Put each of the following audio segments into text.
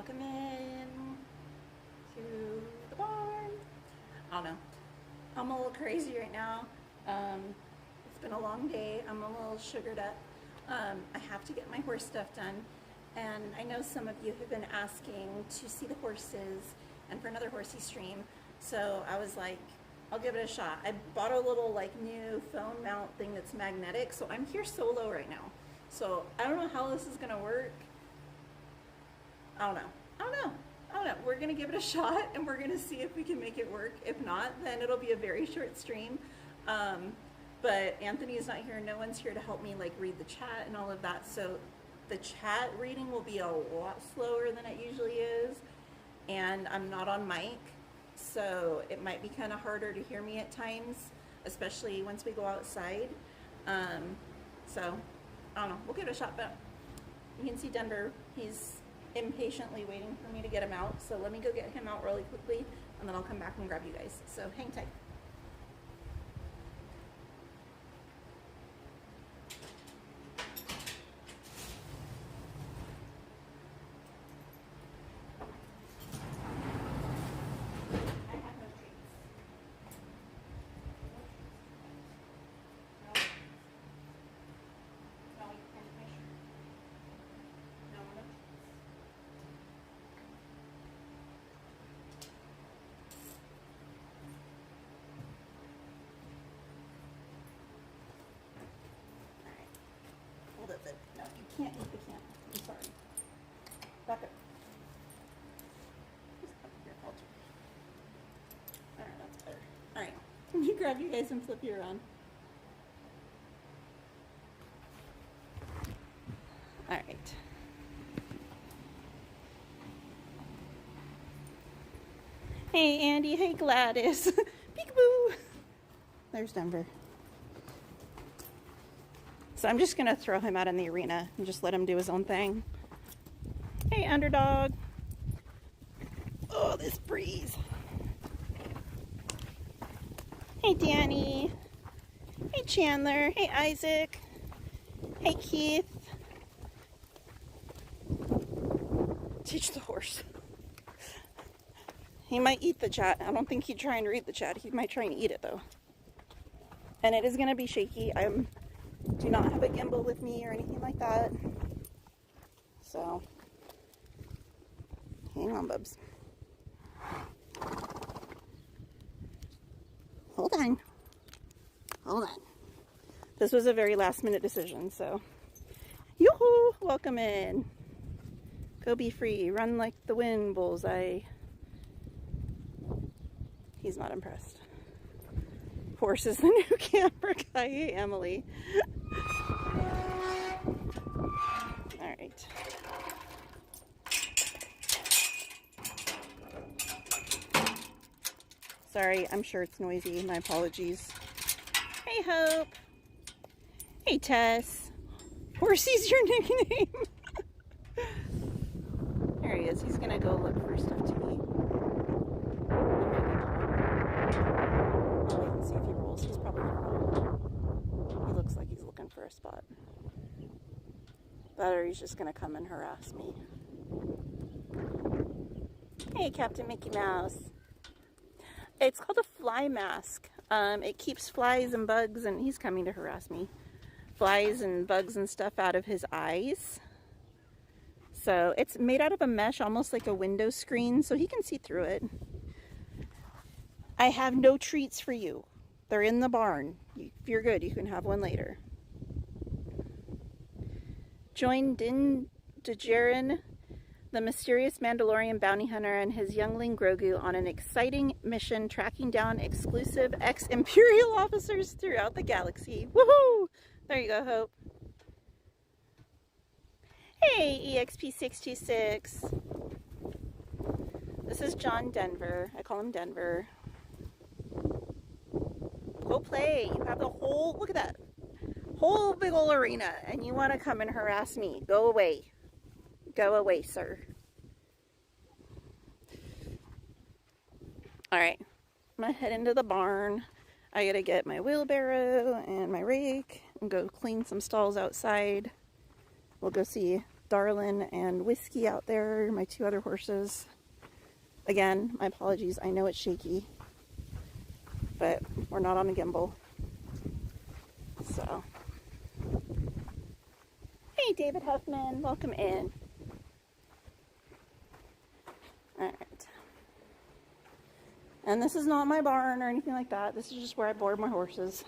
Welcome in to the barn. I don't know. I'm a little crazy right now. It's been a long day. I'm a little sugared up. I have to get my horse stuff done. And I know some of you have been asking to see the horses and for another horsey stream. So I was like, I'll give it a shot. I bought a little like new phone mount thing that's magnetic. So I'm here solo right now. So I don't know how this is gonna work. I don't know. We're gonna give it a shot and we're gonna see if we can make it work. If not, then it'll be a very short stream. But Anthony's not here. No one's here to help me like read the chat and all of that. So the chat reading will be a lot slower than it usually is. And I'm not on mic, so it might be kind of harder to hear me at times, especially once we go outside. So I don't know. We'll give it a shot, but you can see Denver. He's impatiently waiting for me to get him out. So let me go get him out really quickly, and then I'll come back and grab you guys. So hang tight. No, you can't eat the can. I'm sorry. Back up. Just up here, Alter. Alright, that's better. Alright. Let me grab you guys and flip you around. Alright. Hey Andy, hey Gladys. Peekaboo! There's Denver. So I'm just going to throw him out in the arena and just let him do his own thing. Hey, underdog. Oh, this breeze. Hey, Danny. Hey, Chandler. Hey, Isaac. Hey, Keith. Teach the horse. He might eat the chat. I don't think he'd try and read the chat. He might try and eat it, though. And it is going to be shaky. Do not have a gimbal with me or anything like that. So, hang on, bubs. Hold on. Hold on. This was a very last minute decision, so. Yoo-hoo! Welcome in. Go be free. Run like the wind, bullseye. He's not impressed. Horse is the new camera guy. Hey, Emily. Alright. Sorry, I'm sure it's noisy. My apologies. Hey, Hope. Hey, Tess. Horsey's your nickname. There he is. He's gonna go look for stuff to eat. Wait and see if he rolls. He's probably gonna roll. He looks like he's looking for a spot. That or he's just gonna come and harass me. Hey, Captain Mickey Mouse. It's called a fly mask. It keeps flies and bugs, and he's coming to harass me. Flies and bugs and stuff out of his eyes. So it's made out of a mesh, almost like a window screen, so he can see through it. I have no treats for you. They're in the barn. If you're good, you can have one later. Join Din Djarin, the mysterious Mandalorian bounty hunter, and his youngling Grogu on an exciting mission tracking down exclusive ex-Imperial officers throughout the galaxy. Woohoo! There you go, Hope. Hey, EXP626. This is John Denver. I call him Denver. Go play. You have the whole, look at that. Whole big ol' arena, and you want to come and harass me. Go away. Go away, sir. Alright. I'm going to head into the barn. I got to get my wheelbarrow and my rake and go clean some stalls outside. We'll go see Darlin and Whiskey out there, my two other horses. Again, my apologies. I know it's shaky, but we're not on a gimbal. So, hey, David Huffman, welcome in. All right. And this is not my barn or anything like that. This is just where I board my horses.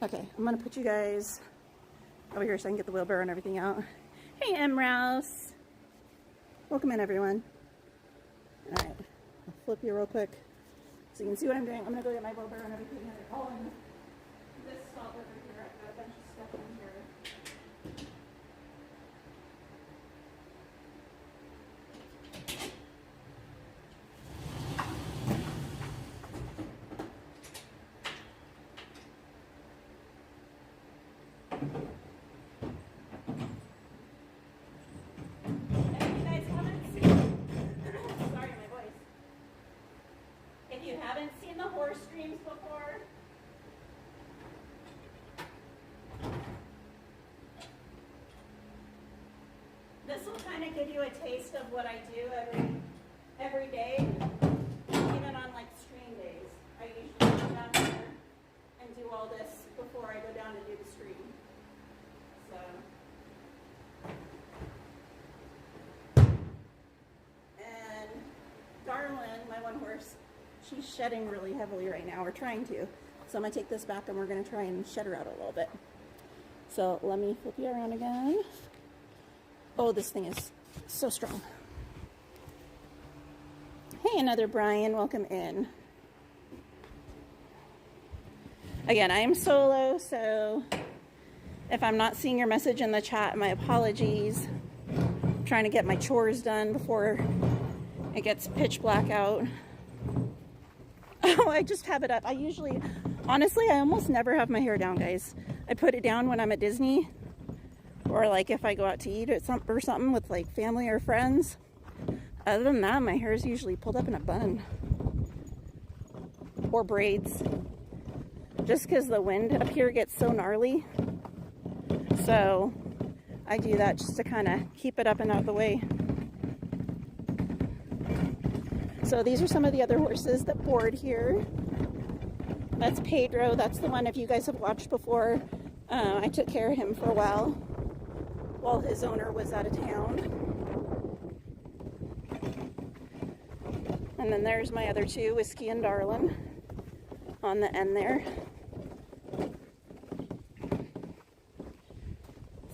Okay, I'm gonna put you guys over here so I can get the wheelbarrow and everything out. Hey, M. Rouse. Welcome in, everyone. All right, I'll flip you real quick so you can see what I'm doing. I'm gonna go get my wheelbarrow and everything. All in this spot over here. I've got a bunch of stuff in here. This will kind of give you a taste of what I do every day, even on like screen days. I usually come down here and do all this before I go down to do the screen. So, and Darlin, my one horse, she's shedding really heavily right now. We're trying to. So I'm gonna take this back and we're gonna try and shed her out a little bit. So let me flip you around again. Oh, this thing is so strong. Hey, another Brian, welcome in. Again, I am solo, so if I'm not seeing your message in the chat, my apologies. I'm trying to get my chores done before it gets pitch black out. Oh, I just have it up. I usually, honestly, I almost never have my hair down, guys. I put it down when I'm at Disney, or like if I go out to eat or something with like family or friends. Other than that, my hair is usually pulled up in a bun or braids, just because the wind up here gets so gnarly. So I do that just to kind of keep it up and out of the way. So these are some of the other horses that board here. That's Pedro. That's the one, if you guys have watched before, I took care of him for a while his owner was out of town. And then there's my other two, Whiskey and Darlin, on the end there.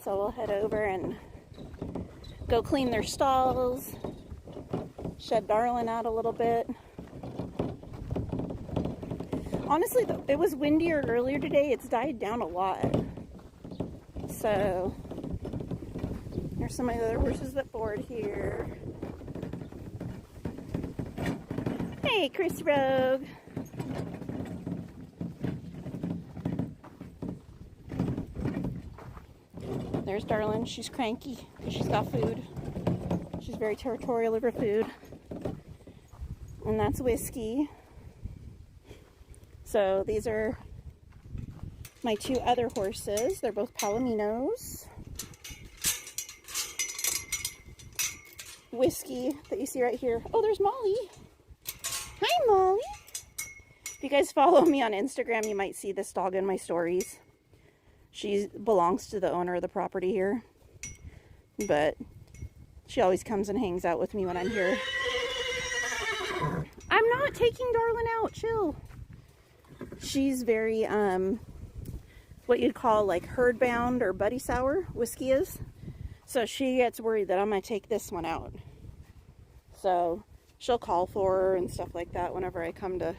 So we'll head over and go clean their stalls, shed Darlin out a little bit. Honestly, though, it was windier earlier today. It's died down a lot. So here's some of the other horses that board here. Hey, Chris Rogue. There's Darlin. She's cranky because she's got food. She's very territorial of her food. And that's Whiskey. So these are my two other horses. They're both Palominos. Whiskey that you see right here. Oh, there's Molly. Hi, Molly. If you guys follow me on Instagram, you might see this dog in my stories. She belongs to the owner of the property here, but she always comes and hangs out with me when I'm here. I'm not taking Darlin out. Chill. She's very, what you'd call like herd bound or buddy sour, Whiskey is. So she gets worried that I'm going to take this one out. So she'll call for her and stuff like that whenever I come to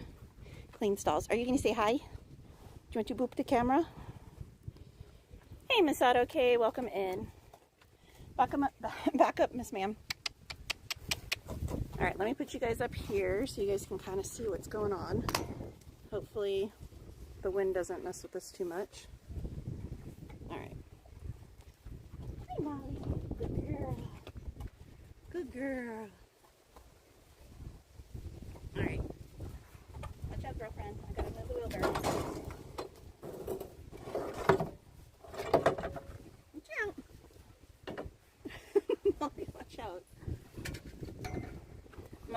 clean stalls. Are you going to say hi? Do you want to boop the camera? Hey, Miss Auto K, welcome in. Back up, Miss Ma'am. All right, let me put you guys up here so you guys can kind of see what's going on. Hopefully the wind doesn't mess with this too much. All right. Hi, Molly. Good girl. Good girl. All right. Watch out, girlfriend. I gotta move the wheelbarrow. Watch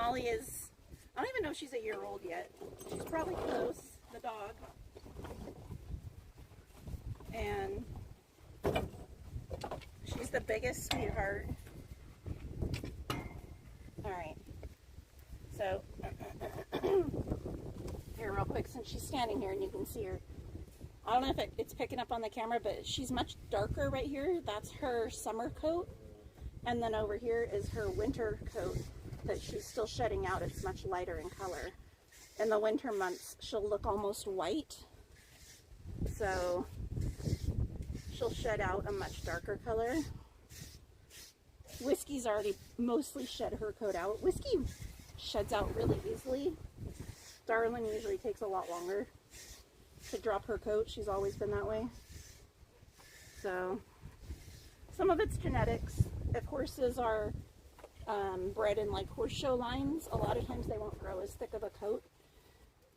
Molly is, I don't even know if she's a year old yet. She's probably close, the dog. And she's the biggest sweetheart. Alright. So, here real quick, since she's standing here and you can see her. I don't know if it's picking up on the camera, but she's much darker right here. That's her summer coat. And then over here is her winter coat that she's still shedding out. It's much lighter in color. In the winter months, she'll look almost white. So she'll shed out a much darker color. Whiskey's already mostly shed her coat out. Whiskey sheds out really easily. Darlin usually takes a lot longer to drop her coat. She's always been that way. So some of it's genetics. If horses are bred in like horse show lines, a lot of times they won't grow as thick of a coat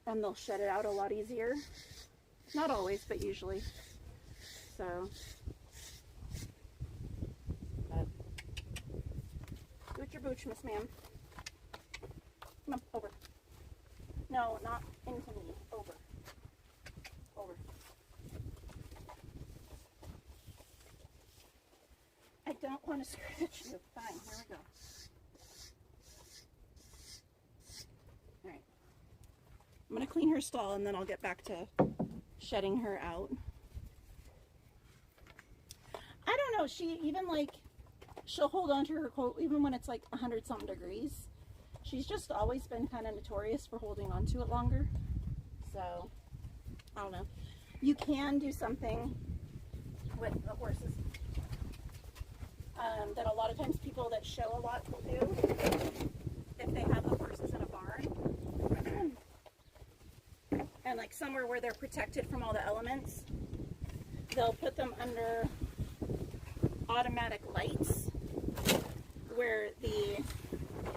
and they'll shed it out a lot easier. Not always, but usually. So boot your booch, Miss Ma'am. Come on, over. No, not into me. Over. Over. I don't want to scratch you. Fine, here we go. Alright. I'm going to clean her stall and then I'll get back to shedding her out. I don't know, she even like, she'll hold on to her coat even when it's like 100-something degrees. She's just always been kind of notorious for holding on to it longer. So, I don't know. You can do something with the horses that a lot of times people that show a lot will do if they have the horses in a barn. And like somewhere where they're protected from all the elements, they'll put them under automatic lights where the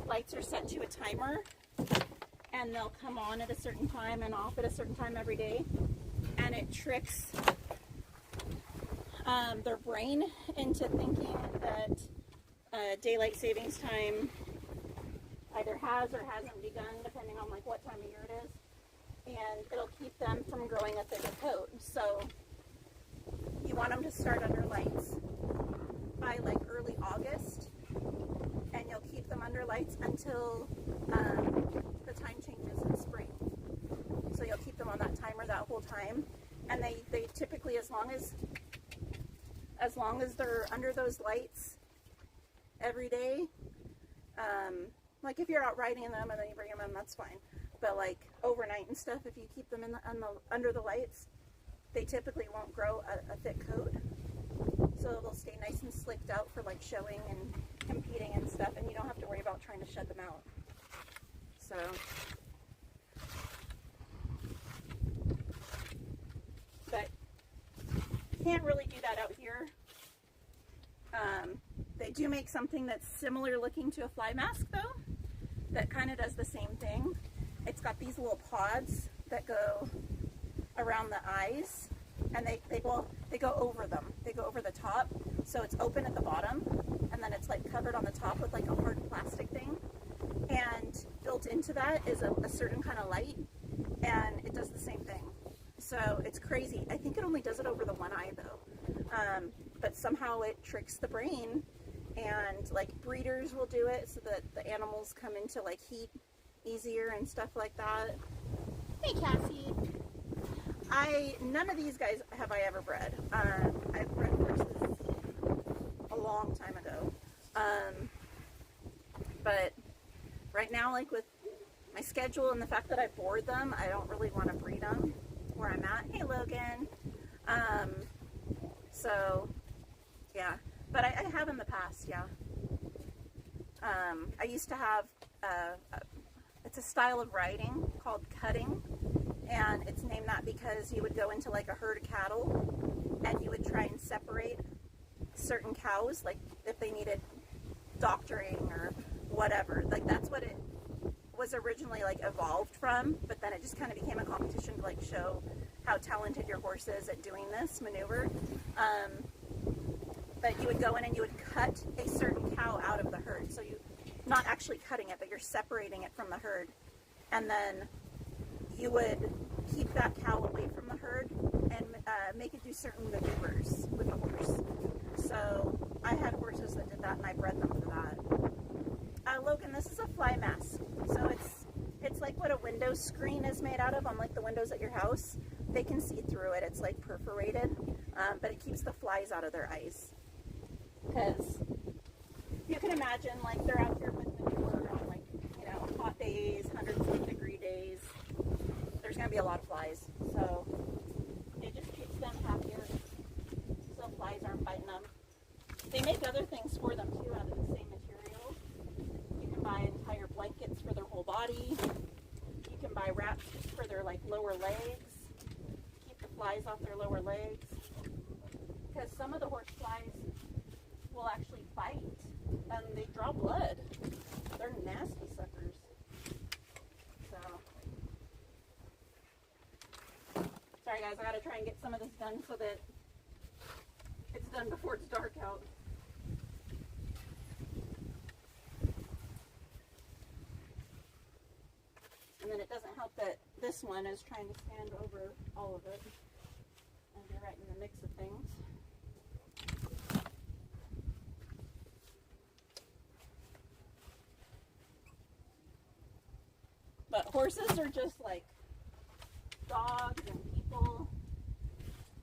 lights are set to a timer and they'll come on at a certain time and off at a certain time every day, and it tricks their brain into thinking that daylight savings time either has or hasn't begun, depending on like what time of year it is, and it'll keep them from growing a thicker coat. So you want them to start under lights by like early August, and you'll keep them under lights until the time changes in spring. So you'll keep them on that timer that whole time, and they typically, as long as they're under those lights every day, like if you're out riding them and then you bring them in, that's fine. But like overnight and stuff, if you keep them under the lights, they typically won't grow a thick coat. So they'll stay nice and slicked out for like showing and competing and stuff, and you don't have to worry about trying to shed them out. So but can't really do that out here. They do make something that's similar looking to a fly mask though, that kind of does the same thing. It's got these little pods that go around the eyes, and they go over them. They go over the top, so it's open at the bottom, and then it's like covered on the top with like a hard plastic thing. And built into that is a certain kind of light, and it does the same thing. So it's crazy. I think it only does it over the one eye though, but somehow it tricks the brain, and like breeders will do it so that the animals come into like heat easier and stuff like that. Hey Cassie. None of these guys have I ever bred. I've bred horses a long time ago. But right now, like with my schedule and the fact that I board them, I don't really want to breed them where I'm at. Hey Logan. So yeah, but I have in the past, yeah. I used to have, it's a style of riding called cutting, and it's named that because you would go into like a herd of cattle and you would try and separate certain cows, like if they needed doctoring or whatever. Like that's what it was originally like evolved from, but then it just kind of became a competition to like show how talented your horse is at doing this maneuver. But you would go in and you would cut a certain cow out of the herd. So not actually cutting it, but you're separating it from the herd. And then you would keep that cow away from the herd and make it do certain maneuvers with the horse. So I had horses that did that, and I bred them for that. Logan, this is a fly mask. So it's like what a window screen is made out of on like the windows at your house. They can see through it. It's like perforated, but it keeps the flies out of their eyes. Because you can imagine, like, they're out here with manure on, like, you know, hot days, 100-degree days. There's going to be a lot of flies. So it just keeps them happier so flies aren't biting them. They make other things for them, too, out of the same material. You can buy entire blankets for their whole body. You can buy wraps for their, like, lower legs. Keep the flies off their lower legs. Because some of the horse flies will actually bite and they draw blood. They're nasty suckers. So, sorry guys, I gotta try and get some of this done so that it's done before it's dark out. And then it doesn't help that this one is trying to stand over all of it and be right in the mix of things. But horses are just like dogs and people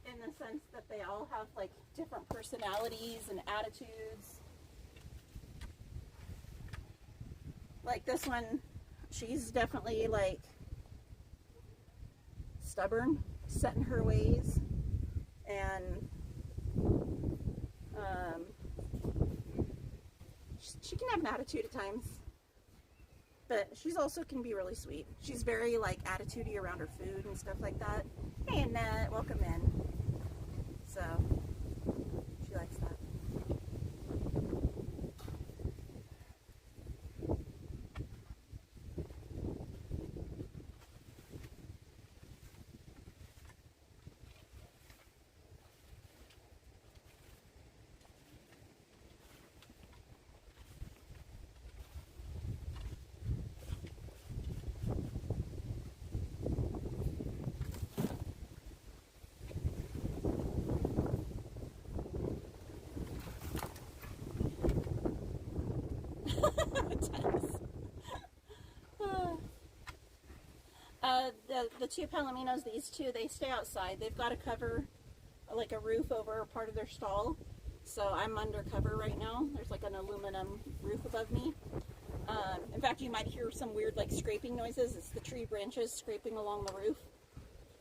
in the sense that they all have like different personalities and attitudes. Like this one, she's definitely like stubborn, set in her ways, and she can have an attitude at times. But she's also can be really sweet. She's very like attitudey around her food and stuff like that. Hey Annette, welcome in. So she likes that. The two Palominos, these two, they stay outside. They've got to cover like a roof over part of their stall. So I'm undercover right now. There's like an aluminum roof above me. In fact, you might hear some weird like scraping noises. It's the tree branches scraping along the roof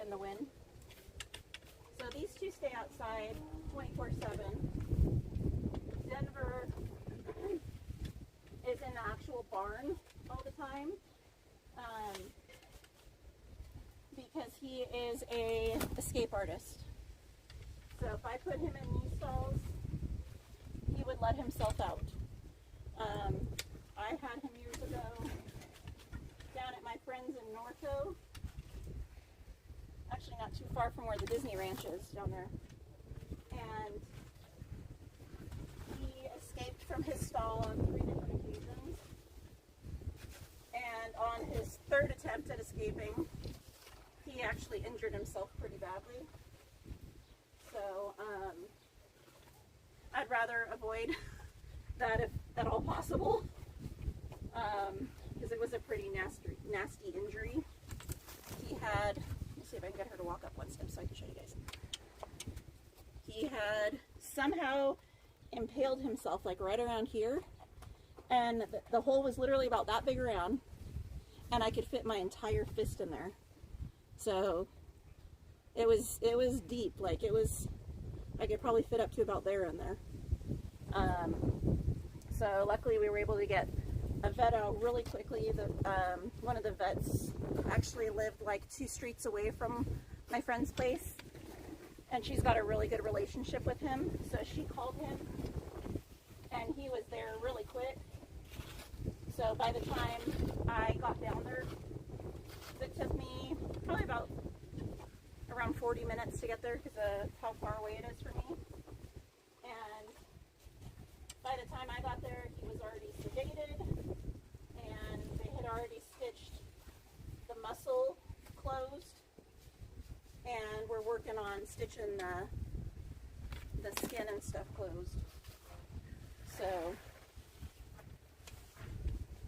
in the wind. So these two stay outside 24/7. Denver is in the actual barn all the time. Because he is a escape artist. So if I put him in these stalls, he would let himself out. I had him years ago down at my friends in Norco. Actually not too far from where the Disney Ranch is down there. And he escaped from his stall on 3 different occasions. And on his 3rd attempt at escaping, he actually injured himself pretty badly. So I'd rather avoid that if at all possible, because it was a pretty nasty injury. He had, let me see if I can get her to walk up one step so I can show you guys. He had somehow impaled himself like right around here, and the hole was literally about that big around, and I could fit my entire fist in there. So it was deep, like it was, I could probably fit up to about there in there. So luckily we were able to get a vet out really quickly. One of the vets actually lived like 2 streets away from my friend's place, and she's got a really good relationship with him. So she called him, and he was there really quick. So by the time I got down there, it took me probably about around 40 minutes to get there because of how far away it is for me. And by the time I got there, he was already sedated. working on stitching the skin and stuff closed. So,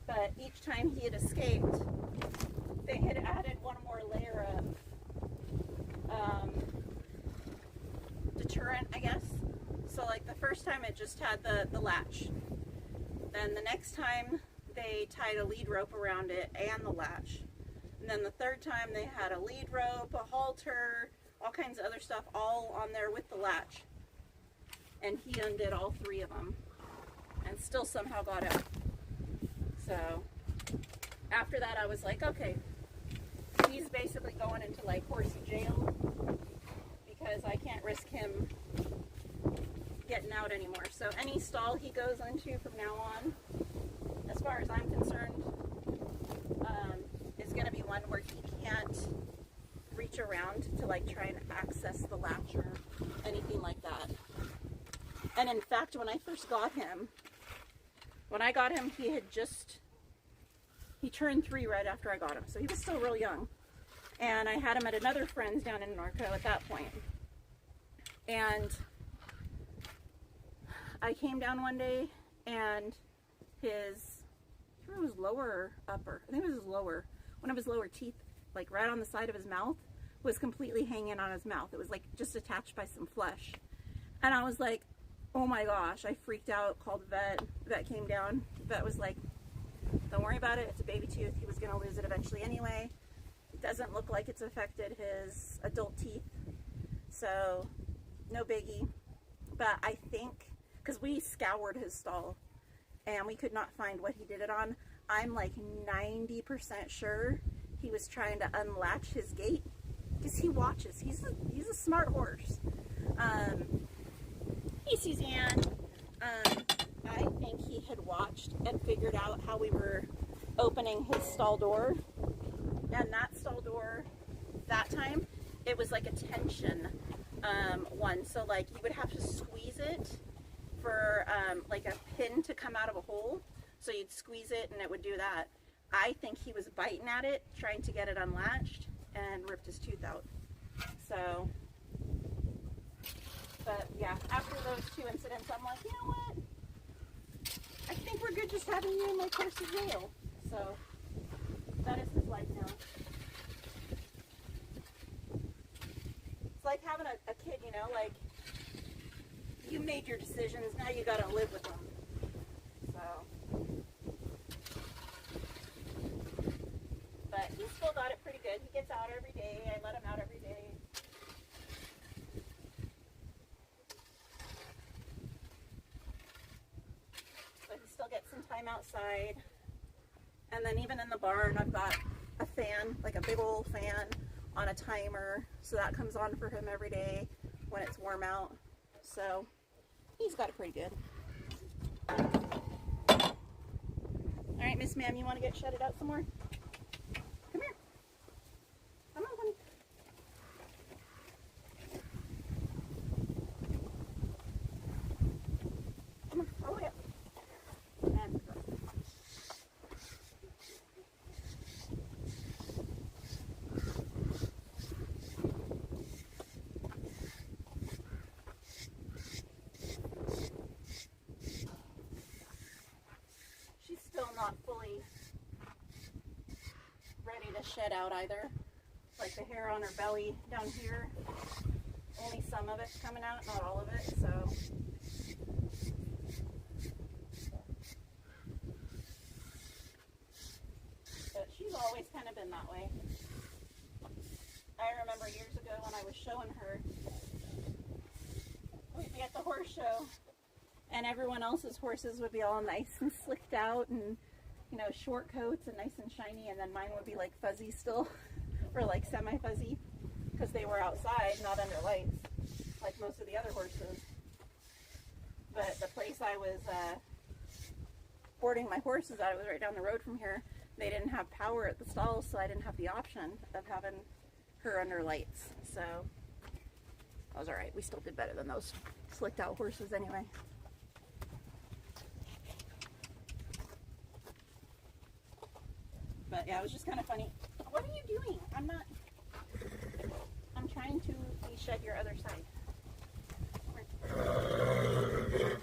but each time he had escaped, they had added one more layer of deterrent, I guess. So like the first time it just had the latch. Then the next time they tied a lead rope around it and the latch. And then the third time they had a lead rope, a halter, all kinds of other stuff all on there with the latch. And he undid all three of them and still somehow got out. So after that I was like, okay, he's basically going into like Horsin jail because I can't risk him getting out anymore. So any stall he goes into from now on, as far as I'm concerned, is going to be one where he can't reach around to like try and access the latch or anything like that. And in fact, when I first got him, he turned 3 right after I got him. So he was still real young. And I had him at another friend's down in Norco at that point. And I came down one day and his, I think it was lower or upper, I think it was his lower, one of his lower teeth, like right on the side of his mouth, was completely hanging on his mouth. It was like just attached by some flesh. And I was like, oh my gosh, I freaked out, called the vet. The vet came down. The vet was like, don't worry about it, it's a baby tooth. He was going to lose it eventually anyway. It doesn't look like it's affected his adult teeth. So, no biggie. But I think, because we scoured his stall and we could not find what he did it on, I'm like 90% sure he was trying to unlatch his gate. Because he watches. He's a smart horse. Hey, Suzanne. I think he had watched and figured out how we were opening his stall door. And that stall door, that time, it was like a tension one. So like you would have to squeeze it for like a pin to come out of a hole. So you'd squeeze it and it would do that. I think he was biting at it, trying to get it unlatched, and ripped his tooth out. So, but yeah, after those 2 incidents, I'm like, you know what? I think we're good just having you in my horse's jail. So, that is his life now. It's like having a kid, you know, like, you made your decisions, now you gotta live with them. So, but he still got it pretty good. He gets out every day. I let him out every day. But he still gets some time outside. And then even in the barn, I've got a fan, like a big old fan on a timer. So that comes on for him every day when it's warm out. So he's got it pretty good. All right, Miss Ma'am, you want to get shutted out some more? Come here. Come on, honey. Come on, all the way up. And go. She's still not fully ready to shed out either. Like the hair on her belly down here, only some of it's coming out, not all of it, so. But she's always kind of been that way. I remember years ago when I was showing her, we'd be at the horse show, and everyone else's horses would be all nice and slicked out and, you know, short coats and nice and shiny, and then mine would be like fuzzy still, or like semi-fuzzy, because they were outside, not under lights, like most of the other horses. But the place I was boarding my horses at, it was right down the road from here, they didn't have power at the stalls, so I didn't have the option of having her under lights. So that was alright. We still did better than those slicked out horses anyway. But yeah, it was just kind of funny. What are you doing? I'm trying to shed your other side.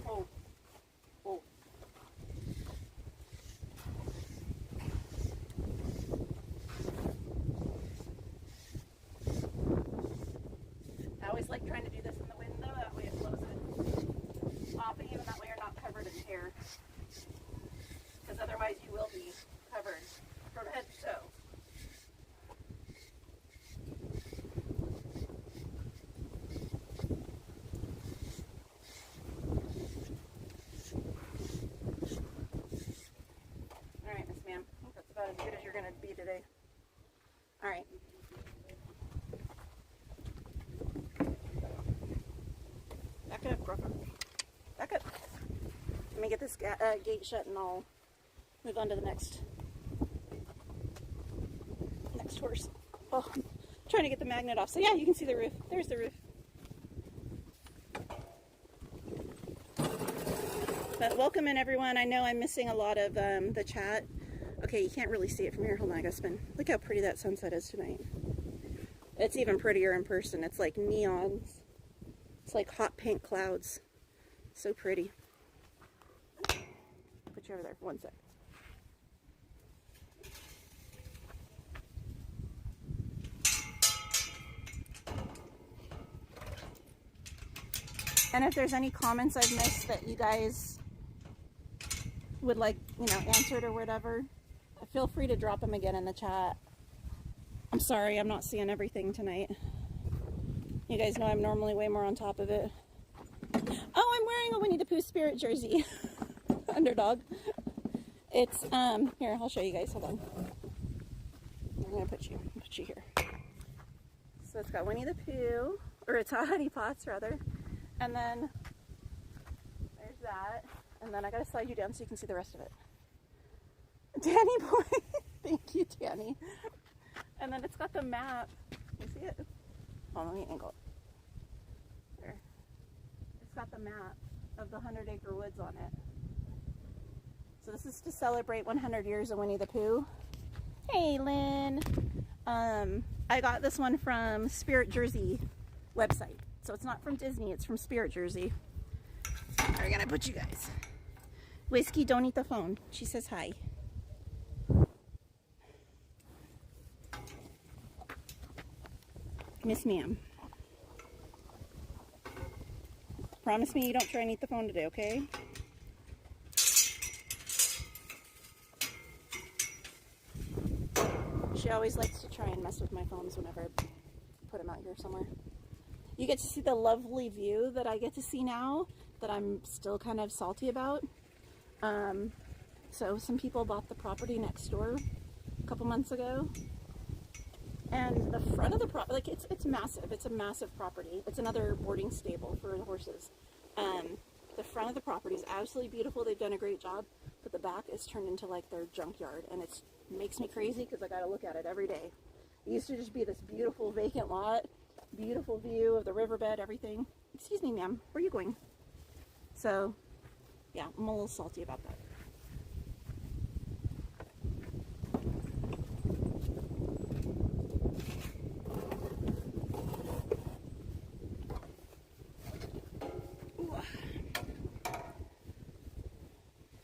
Oh. Oh. I always like trying to do this in the window, that way it blows it off, and even that way you're not covered in hair. Because otherwise you will be covered from head to toe. Alright, Miss Ma'am. I think that's about as good as you're going to be today. Alright. Back up, girlfriend. Back up. Let me get this gate shut and I'll move on to the next horse. Oh, I'm trying to get the magnet off. So yeah, you can see the roof. There's the roof. But welcome in, everyone. I know I'm missing a lot of the chat. Okay, you can't really see it from here. Hold on, I gotta spin. Look how pretty that sunset is tonight. It's even prettier in person. It's like neons. It's like hot pink clouds. So pretty. Put you over there for 1 sec. And if there's any comments I've missed that you guys would like, you know, answered or whatever, feel free to drop them again in the chat. I'm sorry, I'm not seeing everything tonight. You guys know I'm normally way more on top of it. Oh, I'm wearing a Winnie the Pooh spirit jersey. Underdog. It's, here, I'll show you guys. Hold on. I'm going to put you here. So it's got Winnie the Pooh, or it's a Honey Pots, rather. And then there's that. And then I got to slide you down so you can see the rest of it. Danny boy. Thank you, Danny. And then it's got the map. You see it? Hold on, let me angle it. There. It's got the map of the 100-acre woods on it. So this is to celebrate 100 years of Winnie the Pooh. Hey, Lynn. I got this one from Spirit Jersey website. So it's not from Disney, it's from Spirit Jersey. We're gonna put you guys. Whiskey, don't eat the phone. She says hi. Miss Ma'am. Promise me you don't try and eat the phone today, okay? She always likes to try and mess with my phones whenever I put them out here somewhere. You get to see the lovely view that I get to see now that I'm still kind of salty about. So some people bought the property next door a couple months ago. And the front of the property, like it's massive. It's a massive property. It's another boarding stable for the horses. The front of the property is absolutely beautiful. They've done a great job. But the back is turned into like their junkyard. And it makes me crazy because I got to look at it every day. It used to just be this beautiful vacant lot. Beautiful view of the riverbed, everything. Excuse me, ma'am. Where are you going? So, yeah, I'm a little salty about that. Ooh.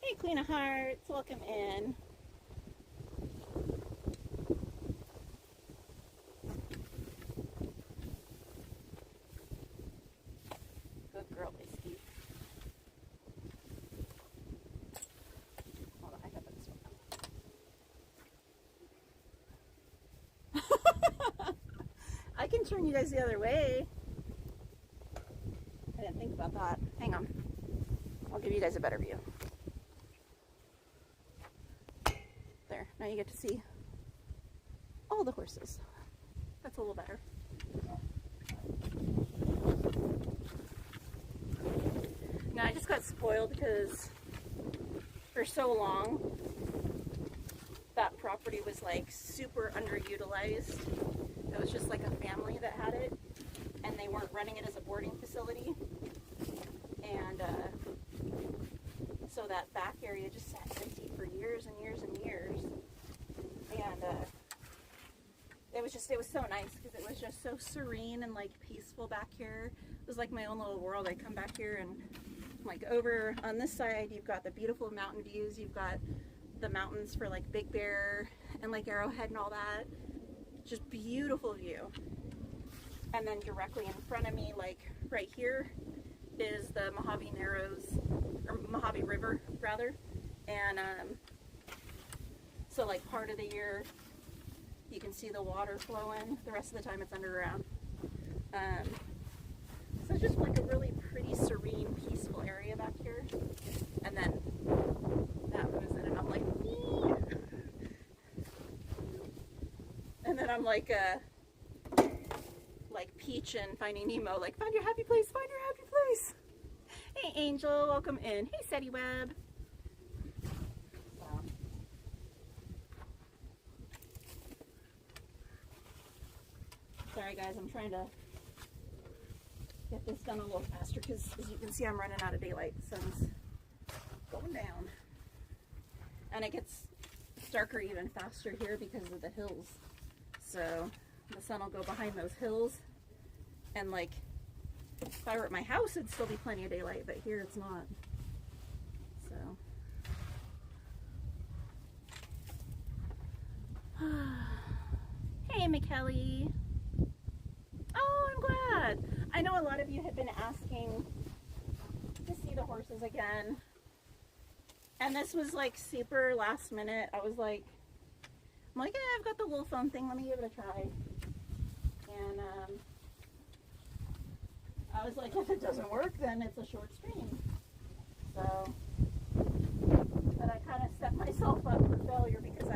Hey, Queen of Hearts. Welcome in. Girl, Whiskey. Hold on, I got this one. I can turn you guys the other way. I didn't think about that. Hang on. I'll give you guys a better view. There, now you get to see all the horses. That's a little better. Now I just got spoiled because for so long that property was like super underutilized. It was just like a family that had it and they weren't running it as a boarding facility. And so that back area just sat empty for years and years and years. And it was so nice because it was just so serene and like peaceful back here. It was like my own little world. I come back here and like over on this side, you've got the beautiful mountain views. You've got the mountains for like Big Bear and like Arrowhead and all that. Just beautiful view. And then directly in front of me, like right here, is the Mojave Narrows, or Mojave River rather. And so like part of the year you can see the water flowing, the rest of the time it's underground. So it's just like a really pretty serene, peaceful area back here. And then that moves in and I'm like, ee! And then I'm like Peach and Finding Nemo, like, find your happy place, find your happy place. Hey Angel, welcome in. Hey Seti Web. Sorry guys, I'm trying to get this done a little faster because as you can see I'm running out of daylight. The sun's going down. And it gets darker even faster here because of the hills. So the sun will go behind those hills, and like if I were at my house it'd still be plenty of daylight, but here it's not. So hey McKelly. Oh, I'm glad. I know a lot of you have been asking to see the horses again. And this was like super last minute. I'm like, yeah, I've got the wool foam thing. Let me give it a try. And I was like, if it doesn't work, then it's a short stream. So, but I kind of set myself up for failure because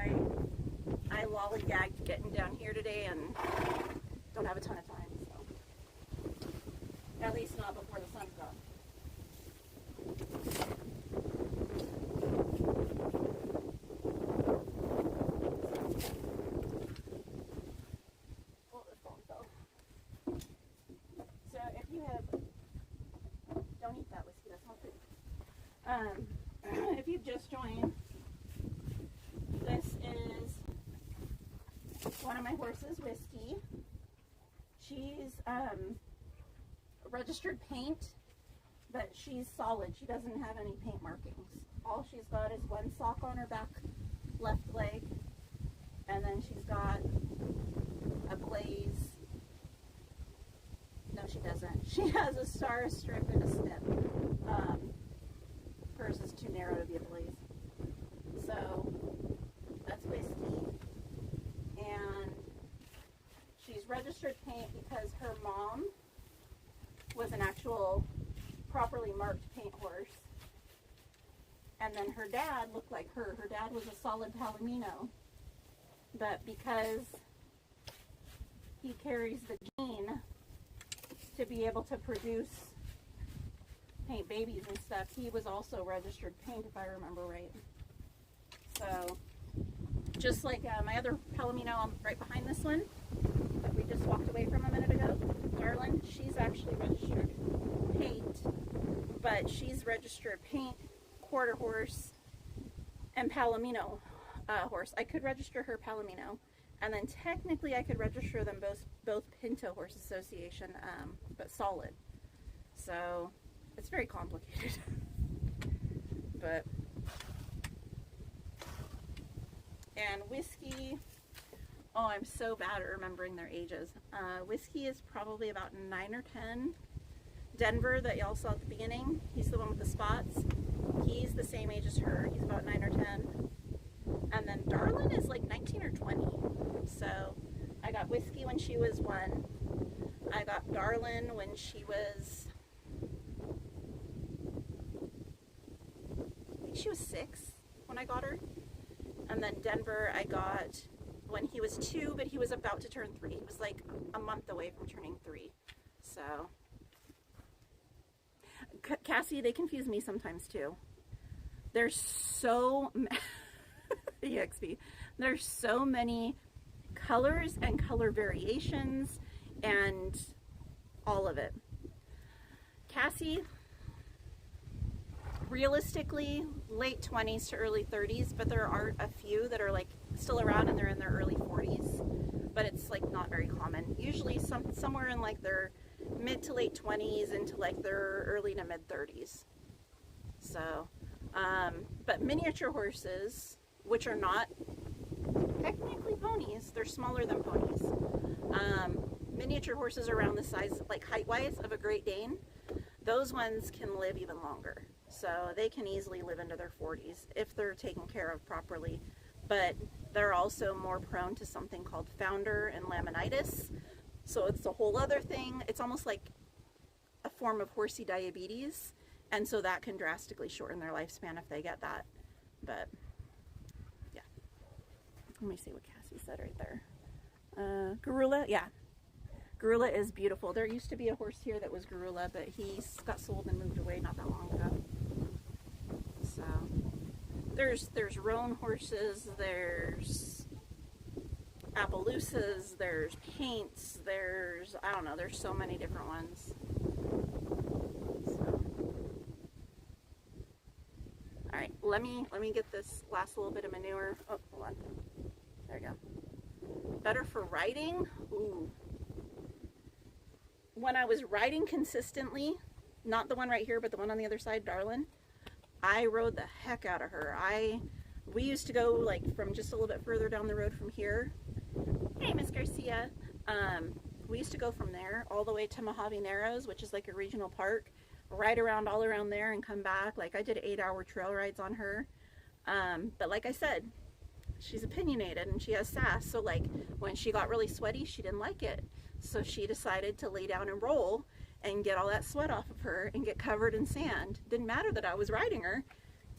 I lollygagged getting down here today and don't have a ton of time. At least not before the sun's gone. Oh, the phone fell. So if you have, don't eat that whiskey, that's not good. If you've just joined, this is one of my horses, Whiskey. She's registered paint, but she's solid. She doesn't have any paint markings. All she's got is one sock on her back left leg, and then she's got a blaze. No, she doesn't. She has a star strip and a snip. Hers is too narrow to be a blaze. So that's Whiskey. And she's registered paint because her mom was an actual properly marked paint horse, and then her dad looked like her. Her dad was a solid Palomino, but because he carries the gene to be able to produce paint babies and stuff, he was also registered paint, if I remember right. So just like my other Palomino right behind this one that we just walked away from a minute ago, Darlin, she's actually registered paint, but she's registered paint, quarter horse, and Palomino horse. I could register her Palomino, and then technically I could register them both Pinto Horse Association, but solid. So it's very complicated. But and Whiskey, oh, I'm so bad at remembering their ages. Whiskey is probably about 9 or 10. Denver, that y'all saw at the beginning, he's the one with the spots. He's the same age as her. He's about 9 or 10. And then Darlin is like 19 or 20. So I got Whiskey when she was 1. I got Darlin when she was, I think she was 6 when I got her. And then Denver I got when he was 2, but he was about to turn 3. He was like a month away from turning 3. So, Cassie, they confuse me sometimes too. There's so EXP. There's so many colors and color variations and all of it. Cassie, realistically, late 20s to early 30s, but there are a few that are like still around and they're in their early 40s. but it's like not very common. Usually somewhere in like their mid to late 20s into like their early to mid 30s. So, but miniature horses, which are not technically ponies, they're smaller than ponies. Miniature horses around the size, like height-wise, of a Great Dane, those ones can live even longer. So they can easily live into their 40s if they're taken care of properly. But they're also more prone to something called founder and laminitis. So it's a whole other thing. It's almost like a form of horsey diabetes. And so that can drastically shorten their lifespan if they get that. But, yeah. Let me see what Cassie said right there. Garula, yeah. Garula is beautiful. There used to be a horse here that was Garula, but he got sold and moved away not that long ago. So, there's roan horses, there's Appaloosas, there's paints, there's, I don't know, there's so many different ones. So. Alright, let me get this last little bit of manure. Oh, hold on. There we go. Better for riding? Ooh. When I was riding consistently, not the one right here, but the one on the other side, Darlin, I rode the heck out of her. We used to go like from just a little bit further down the road from here. Hey, Miss Garcia. We used to go from there all the way to Mojave Narrows, which is like a regional park, ride around all around there and come back. Like I did 8-hour trail rides on her. But like I said, she's opinionated and she has sass. So like when she got really sweaty, she didn't like it. So she decided to lay down and roll and get all that sweat off of her and get covered in sand. Didn't matter that I was riding her,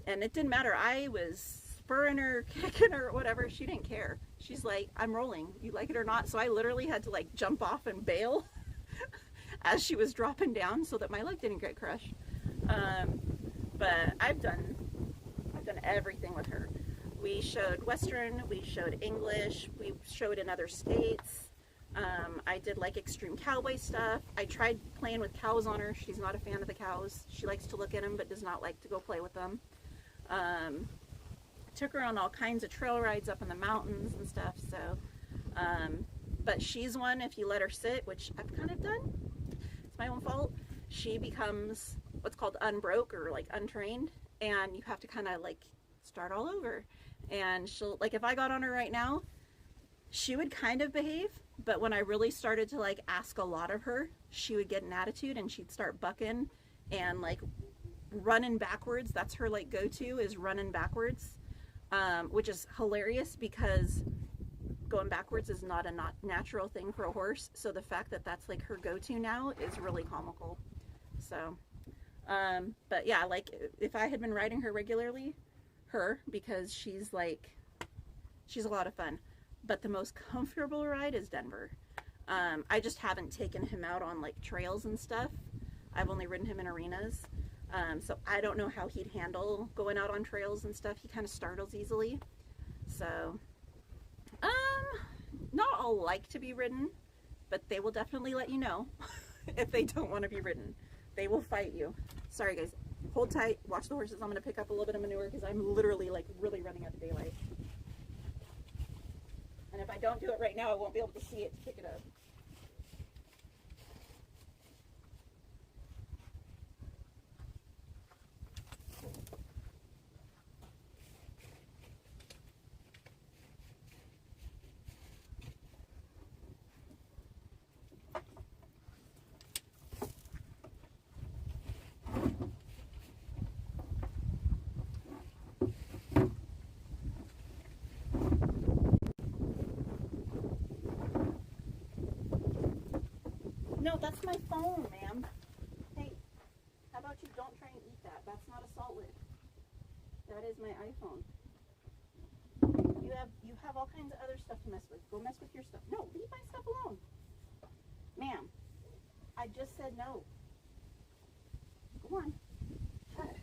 and it didn't matter. I was spurring her, kicking her, whatever. She didn't care. She's like, I'm rolling. You like it or not? So I literally had to like jump off and bail as she was dropping down so that my leg didn't get crushed. But I've done everything with her. We showed Western, we showed English, we showed in other states. I did like extreme cowboy stuff. I tried playing with cows on her. She's not a fan of the cows. She likes to look at them but does not like to go play with them. Took her on all kinds of trail rides up in the mountains and stuff. So, but she's one, if you let her sit, which I've kind of done, it's my own fault, she becomes what's called unbroke or like untrained, and you have to kind of like start all over. And she'll, like if I got on her right now, she would kind of behave, but when I really started to like ask a lot of her, she would get an attitude and she'd start bucking and like running backwards. That's her like go-to, is running backwards, which is hilarious because going backwards is not a natural thing for a horse. So the fact that that's like her go-to now is really comical. So, but yeah, like if I had been riding her regularly, because she's a lot of fun. But the most comfortable ride is Denver. I just haven't taken him out on like trails and stuff. I've only ridden him in arenas. So I don't know how he'd handle going out on trails and stuff. He kind of startles easily. So, not all like to be ridden, but they will definitely let you know if they don't want to be ridden. They will fight you. Sorry guys, hold tight, watch the horses. I'm going to pick up a little bit of manure because I'm literally like really running out of daylight. And if I don't do it right now, I won't be able to see it to pick it up. No, that's my phone, ma'am. Hey, how about you don't try and eat that? That's not a salt lick. That is my iPhone. You have all kinds of other stuff to mess with. Go mess with your stuff. No, leave my stuff alone. Ma'am, I just said no. Go on.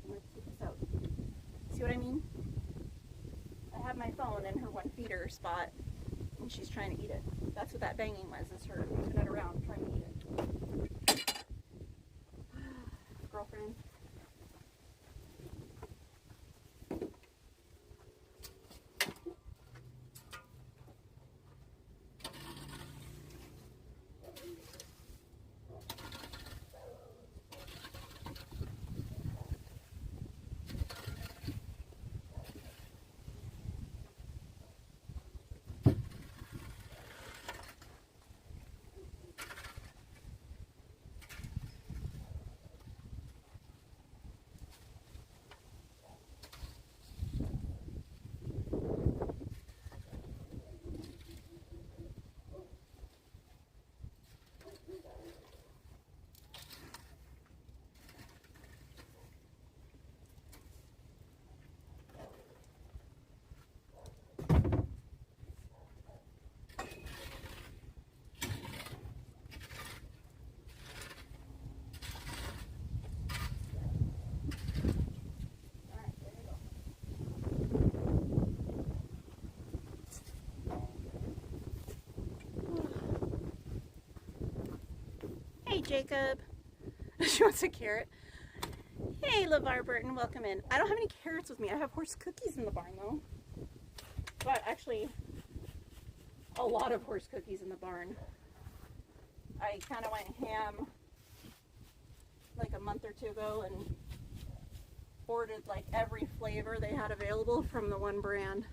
Let's get this out. See what I mean? I have my phone in her one feeder spot, and she's trying to eat it. That's what that banging was, is her moving it around, trying to eat it. Girlfriend. Jacob. She wants a carrot. Hey, LeVar Burton, welcome in. I don't have any carrots with me. I have horse cookies in the barn, though. But actually, a lot of horse cookies in the barn. I kind of went ham like a month or two ago and ordered like every flavor they had available from the one brand.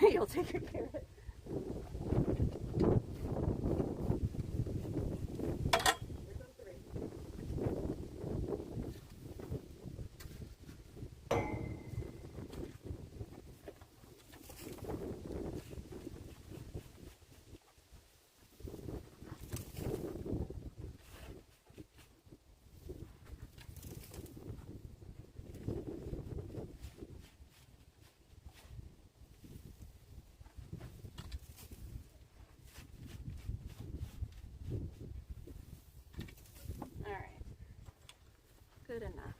You'll take a carrot. Good enough.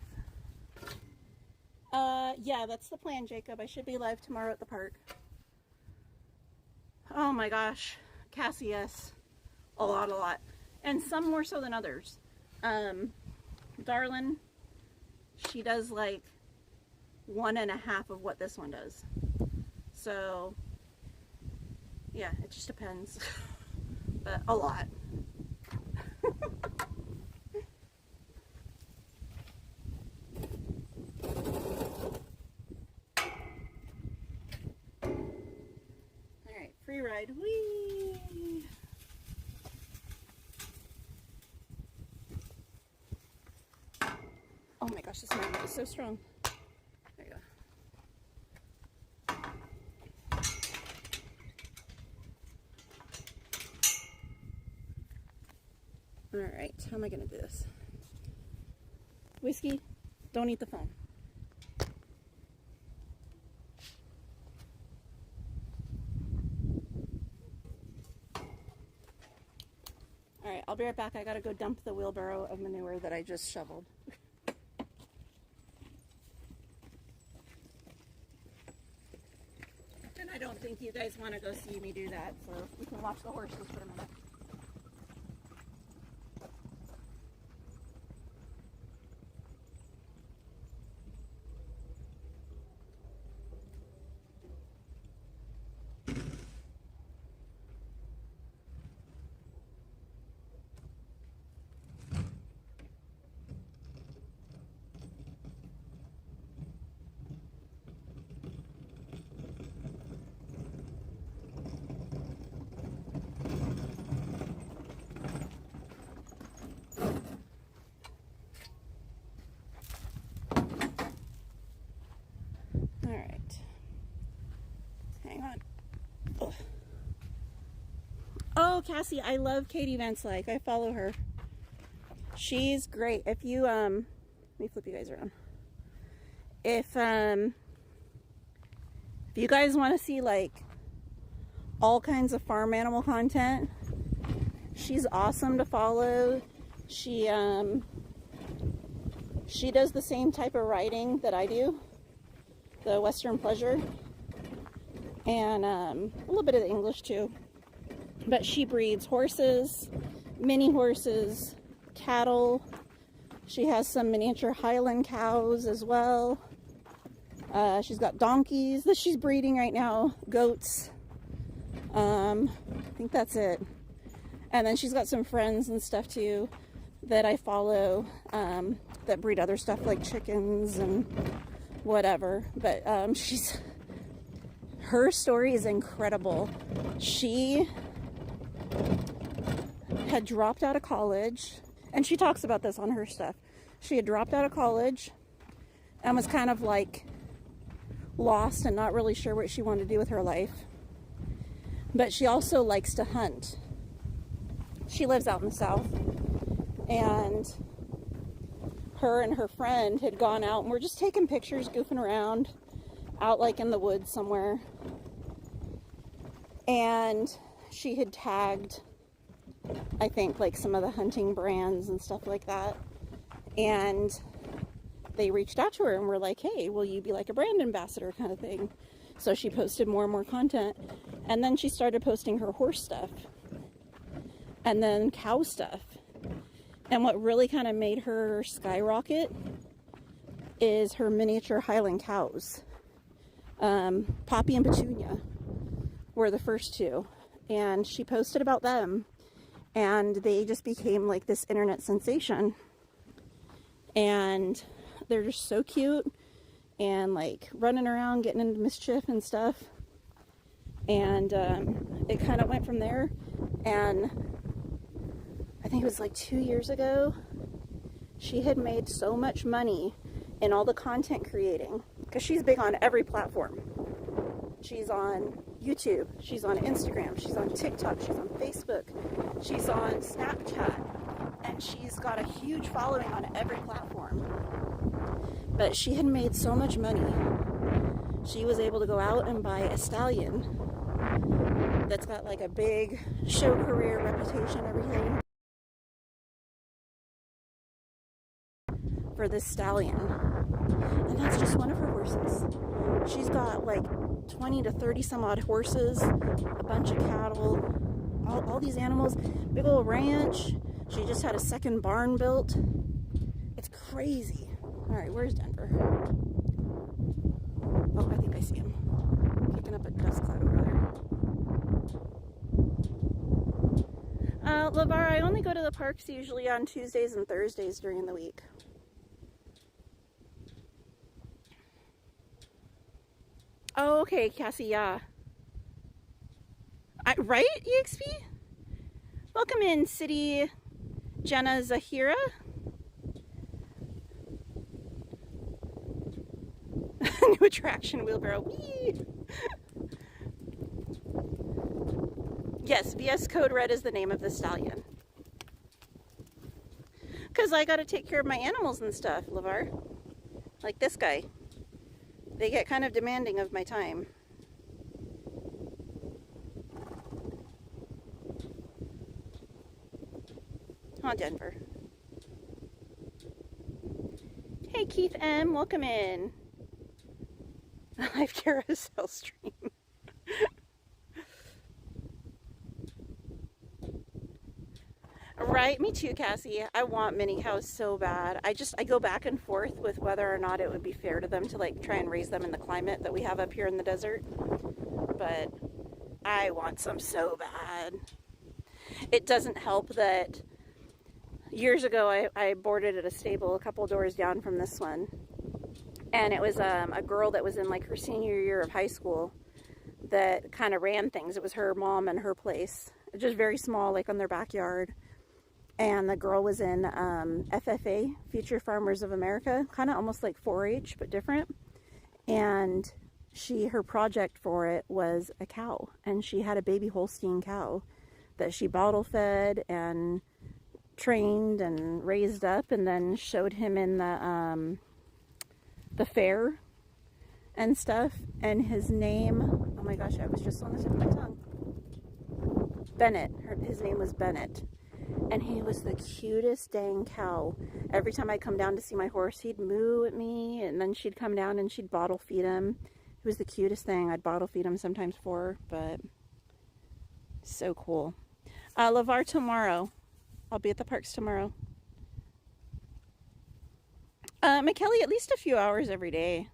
Yeah, that's the plan, Jacob. I should be live tomorrow at the park. Oh my gosh. Cassie, yes. A lot. And some more so than others. Darlin, she does like 1.5 of what this one does. So, yeah, it just depends. But a lot. Free ride. Whee! Oh my gosh, this magnet is so strong. There you go. Alright, how am I going to do this? Whiskey, don't eat the phone. Alright, I'll be right back. I gotta go dump the wheelbarrow of manure that I just shoveled. And I don't think you guys want to go see me do that, so we can watch the horses for a minute. Oh, Cassie, I love Katie Van Slyke. I follow her. She's great. If you, let me flip you guys around. If you guys want to see like all kinds of farm animal content, she's awesome to follow. She does the same type of writing that I do, the Western Pleasure, and a little bit of the English too. But she breeds horses, mini horses, cattle. She has some miniature Highland cows as well. She's got donkeys that she's breeding right now, goats. I think that's it. And then she's got some friends and stuff too that I follow that breed other stuff like chickens and whatever. But her story is incredible. She had dropped out of college, and she talks about this on her stuff. She had dropped out of college and was kind of like lost and not really sure what she wanted to do with her life. But she also likes to hunt. She lives out in the South, and her and her friend had gone out and were just taking pictures, goofing around out like in the woods somewhere. And she had tagged, I think, like some of the hunting brands and stuff like that. And they reached out to her and were like, hey, will you be like a brand ambassador kind of thing? So she posted more and more content. And then she started posting her horse stuff. and then cow stuff. And what really kind of made her skyrocket is her miniature Highland cows. Poppy and Petunia were the first two, and she posted about them, and they just became like this internet sensation. And they're just so cute and like running around getting into mischief and stuff. And it kind of went from there. And I think it was like 2 years ago, she had made so much money in all the content creating, because she's big on every platform. She's on YouTube, she's on Instagram, she's on TikTok, she's on Facebook, she's on Snapchat, and she's got a huge following on every platform. But she had made so much money, she was able to go out and buy a stallion that's got like a big show career, reputation, everything, for this stallion. And that's just one of her horses. She's got like 20 to 30 some odd horses, a bunch of cattle, all these animals, big old ranch. She just had a second barn built. It's crazy. All right, where's Denver? Oh, I think I see him. Kicking up a dust cloud over there. LeVar, I only go to the parks usually on Tuesdays and Thursdays during the week. Oh, okay, Cassie, yeah. Right, EXP? Welcome in, City Jenna Zahira. New attraction, wheelbarrow. Whee! Yes, VS Code Red is the name of the stallion. Because I gotta take care of my animals and stuff, LeVar. Like this guy. They get kind of demanding of my time. Huh, Denver. Hey, Keith M, welcome in. Live carousel stream. Right, me too, Cassie. I want mini cows so bad. I go back and forth with whether or not it would be fair to them to like try and raise them in the climate that we have up here in the desert. But I want some so bad. It doesn't help that years ago I boarded at a stable a couple doors down from this one. And it was a girl that was in like her senior year of high school that kind of ran things. It was her mom and her place. Just very small, like on their backyard. And the girl was in FFA, Future Farmers of America, kind of almost like 4-H, but different. And her project for it was a cow. And she had a baby Holstein cow that she bottle fed and trained and raised up, and then showed him in the fair and stuff. And his name, oh my gosh, I was just on the tip of my tongue. Bennett. His name was Bennett. And he was the cutest dang cow. Every time I come down to see my horse, he'd moo at me, and then she'd come down and she'd bottle feed him. He was the cutest thing. I'd bottle feed him sometimes for her, but so cool. LeVar, tomorrow. I'll be at the parks tomorrow. McKelly, at least a few hours every day.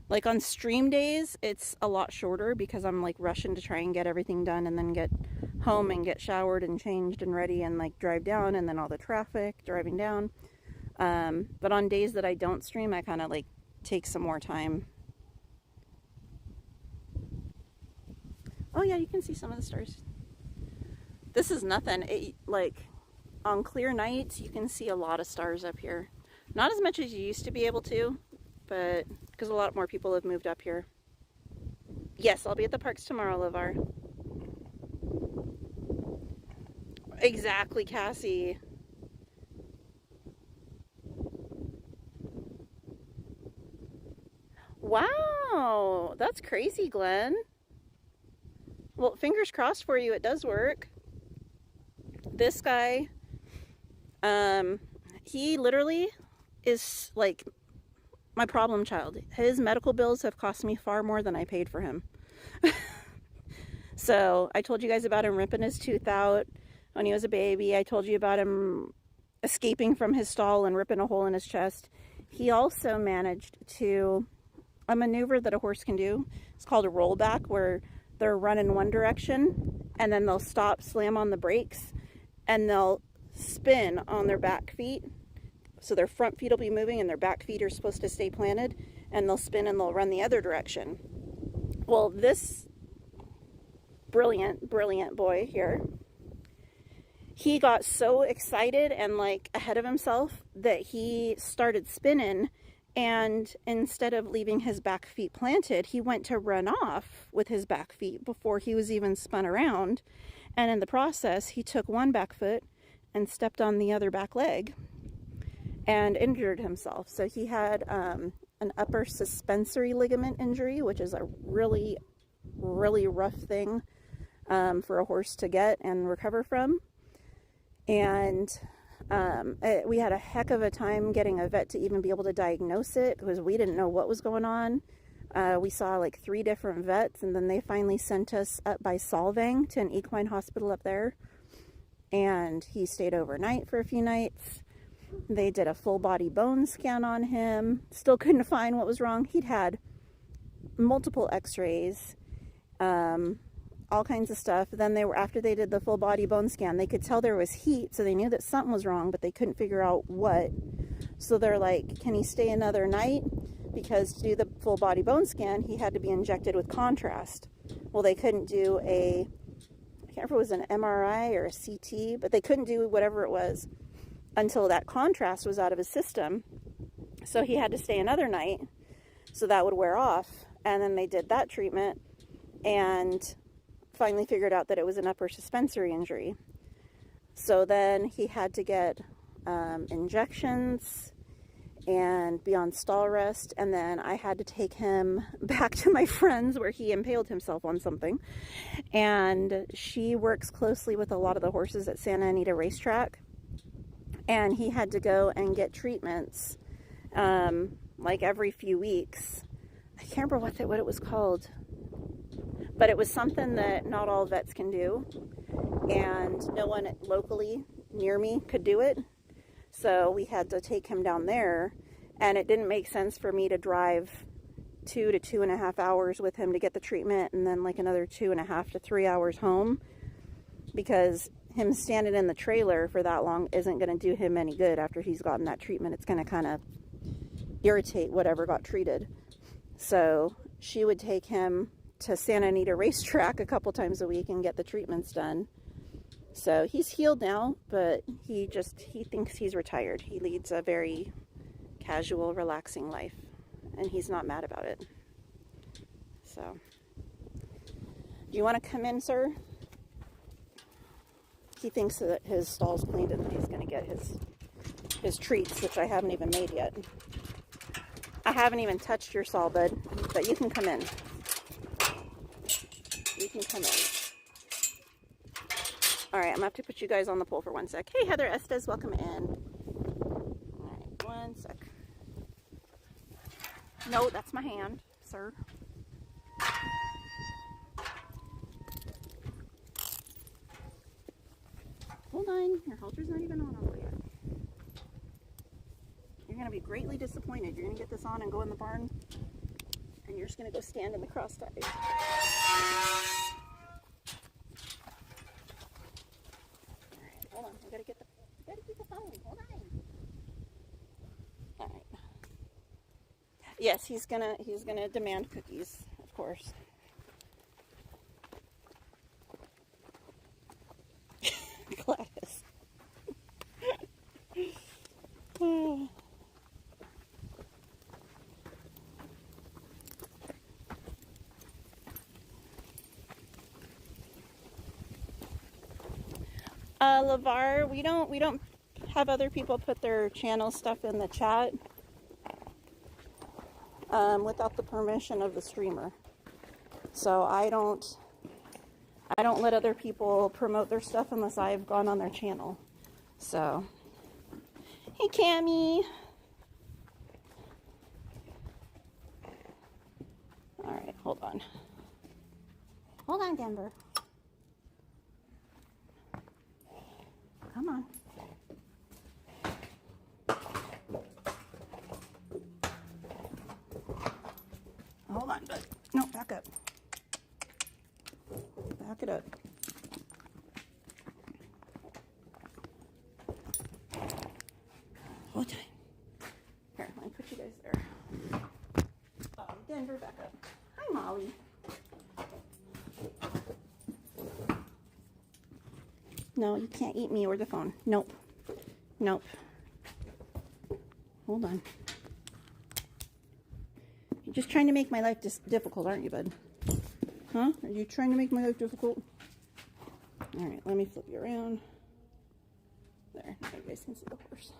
Like on stream days, it's a lot shorter because I'm like rushing to try and get everything done and then get home and get showered and changed and ready and like drive down, and then all the traffic driving down. But on days that I don't stream, I kind of like take some more time. Oh yeah, you can see some of the stars. This is nothing. Like on clear nights, you can see a lot of stars up here. Not as much as you used to be able to, but because a lot more people have moved up here. Yes, I'll be at the parks tomorrow, LeVar. Exactly, Cassie. Wow, that's crazy, Glenn. Well, fingers crossed for you, it does work. This guy, he literally is like my problem child. His medical bills have cost me far more than I paid for him. So I told you guys about him ripping his tooth out when he was a baby. I told you about him escaping from his stall and ripping a hole in his chest. He also managed to, a maneuver that a horse can do, it's called a rollback, where they're running one direction and then they'll stop, slam on the brakes, and they'll spin on their back feet. So their front feet will be moving and their back feet are supposed to stay planted, and they'll spin and they'll run the other direction. Well, this brilliant boy here, he got so excited and like ahead of himself that he started spinning, and instead of leaving his back feet planted, he went to run off with his back feet before he was even spun around. And in the process, he took one back foot and stepped on the other back leg and injured himself. So he had an upper suspensory ligament injury, which is a really rough thing for a horse to get and recover from. And we had a heck of a time getting a vet to even be able to diagnose it, because we didn't know what was going on. We saw like 3 different vets, and then they finally sent us up by Solvang to an equine hospital up there. And he stayed overnight for a few nights. They did a full body bone scan on him. Still couldn't find what was wrong. He'd had multiple x-rays, all kinds of stuff. Then after they did the full body bone scan, they could tell there was heat, so they knew that something was wrong, but they couldn't figure out what. So they're like, can he stay another night? Because to do the full body bone scan, he had to be injected with contrast. Well, they couldn't do I can't remember if it was an MRI or a CT, but they couldn't do whatever it was until that contrast was out of his system. So he had to stay another night so that would wear off. And then they did that treatment and finally figured out that it was an upper suspensory injury. So then he had to get injections and be on stall rest, and then I had to take him back to my friend's where he impaled himself on something. And she works closely with a lot of the horses at Santa Anita Racetrack, and he had to go and get treatments like every few weeks. I can't remember what it was called, but it was something that not all vets can do, and no one locally near me could do it. So we had to take him down there, and it didn't make sense for me to drive 2 to 2.5 hours with him to get the treatment, and then like another 2.5 to 3 hours home, because him standing in the trailer for that long isn't going to do him any good after he's gotten that treatment. It's going to kind of irritate whatever got treated. So she would take him to Santa Anita Racetrack a couple times a week and get the treatments done. So he's healed now, but he thinks he's retired. He leads a very casual, relaxing life, and he's not mad about it. So, do you want to come in, sir? He thinks that his stall's cleaned and that he's going to get his treats, which I haven't even made yet. I haven't even touched your stall, bud, but you can come in. You can come in. Alright, I'm going to have to put you guys on the pole for 1 sec. Hey, Heather Estes, welcome in. Alright, 1 sec. No, that's my hand, sir. Hold on, your halter's not even on over yet. You're going to be greatly disappointed. You're going to get this on and go in the barn, and you're just going to go stand in the cross ties. Hold on, I gotta get the phone. Hold on. Alright. Yes, he's gonna demand cookies, of course. Gladys. LeVar, we don't have other people put their channel stuff in the chat without the permission of the streamer. So I don't let other people promote their stuff unless I've gone on their channel. So, hey Cammie. All right, hold on. Hold on, Denver. Come on. Hold on, bud. No, back up. Back it up. Hold tight. Here, let me put you guys there. Oh, Denver, back up. Hi, Molly. No, you can't eat me or the phone. Nope. Nope. Hold on. You're just trying to make my life difficult, aren't you, bud? Huh? Are you trying to make my life difficult? All right, let me flip you around. There, now you guys can see the horse.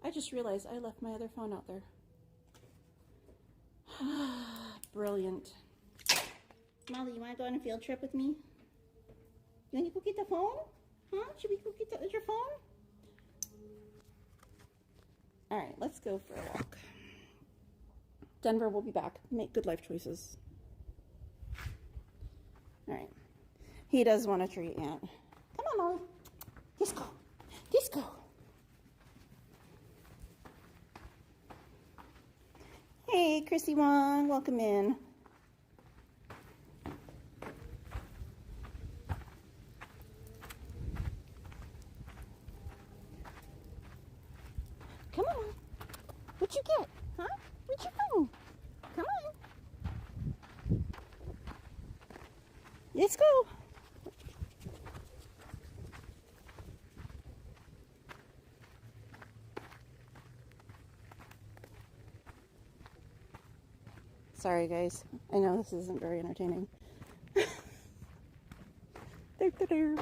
I just realized I left my other phone out there. Brilliant. Molly, you want to go on a field trip with me? You want to go get the phone? Huh? Should we go get your phone? All right, let's go for a walk. Denver will be back. Make good life choices. All right. He does want a treat, Aunt. Come on, Molly. Disco. Disco. Hey, Chrissy Wong. Welcome in. Come on. What'd you get? Huh? Where'd you go? Come on. Let's go. Sorry, guys. I know this isn't very entertaining. There.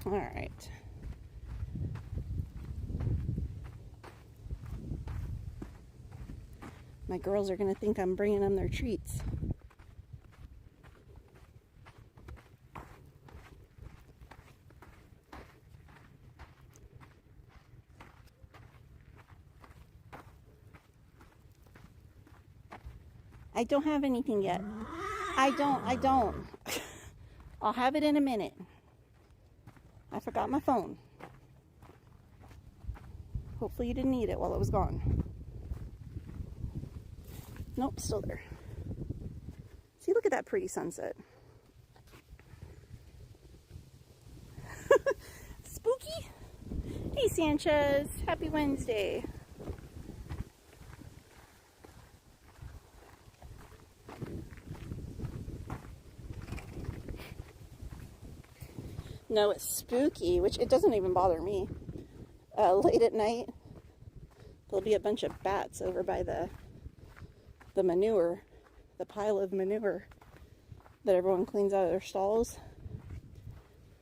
All right. My girls are going to think I'm bringing them their treats. I don't have anything yet. I don't. I'll have it in a minute. I forgot my phone. Hopefully you didn't need it while it was gone. Nope, still there. See, look at that pretty sunset. Spooky? Hey, Sanchez. Happy Wednesday. No, it's spooky, which it doesn't even bother me. Late at night, there'll be a bunch of bats over by the manure, the pile of manure that everyone cleans out of their stalls.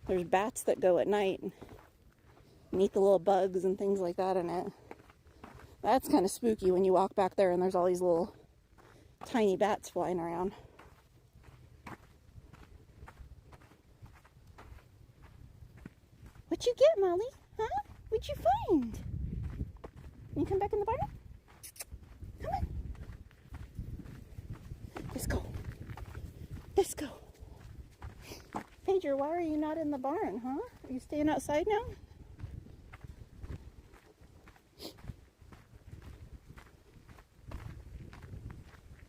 There's bats that go at night and eat the little bugs and things like that in it. That's kind of spooky when you walk back there and there's all these little tiny bats flying around. What'd you get, Molly? Huh? What'd you find? You come back in the barn? Come on. Let's go. Let's go. Pager, why are you not in the barn, huh? Are you staying outside now?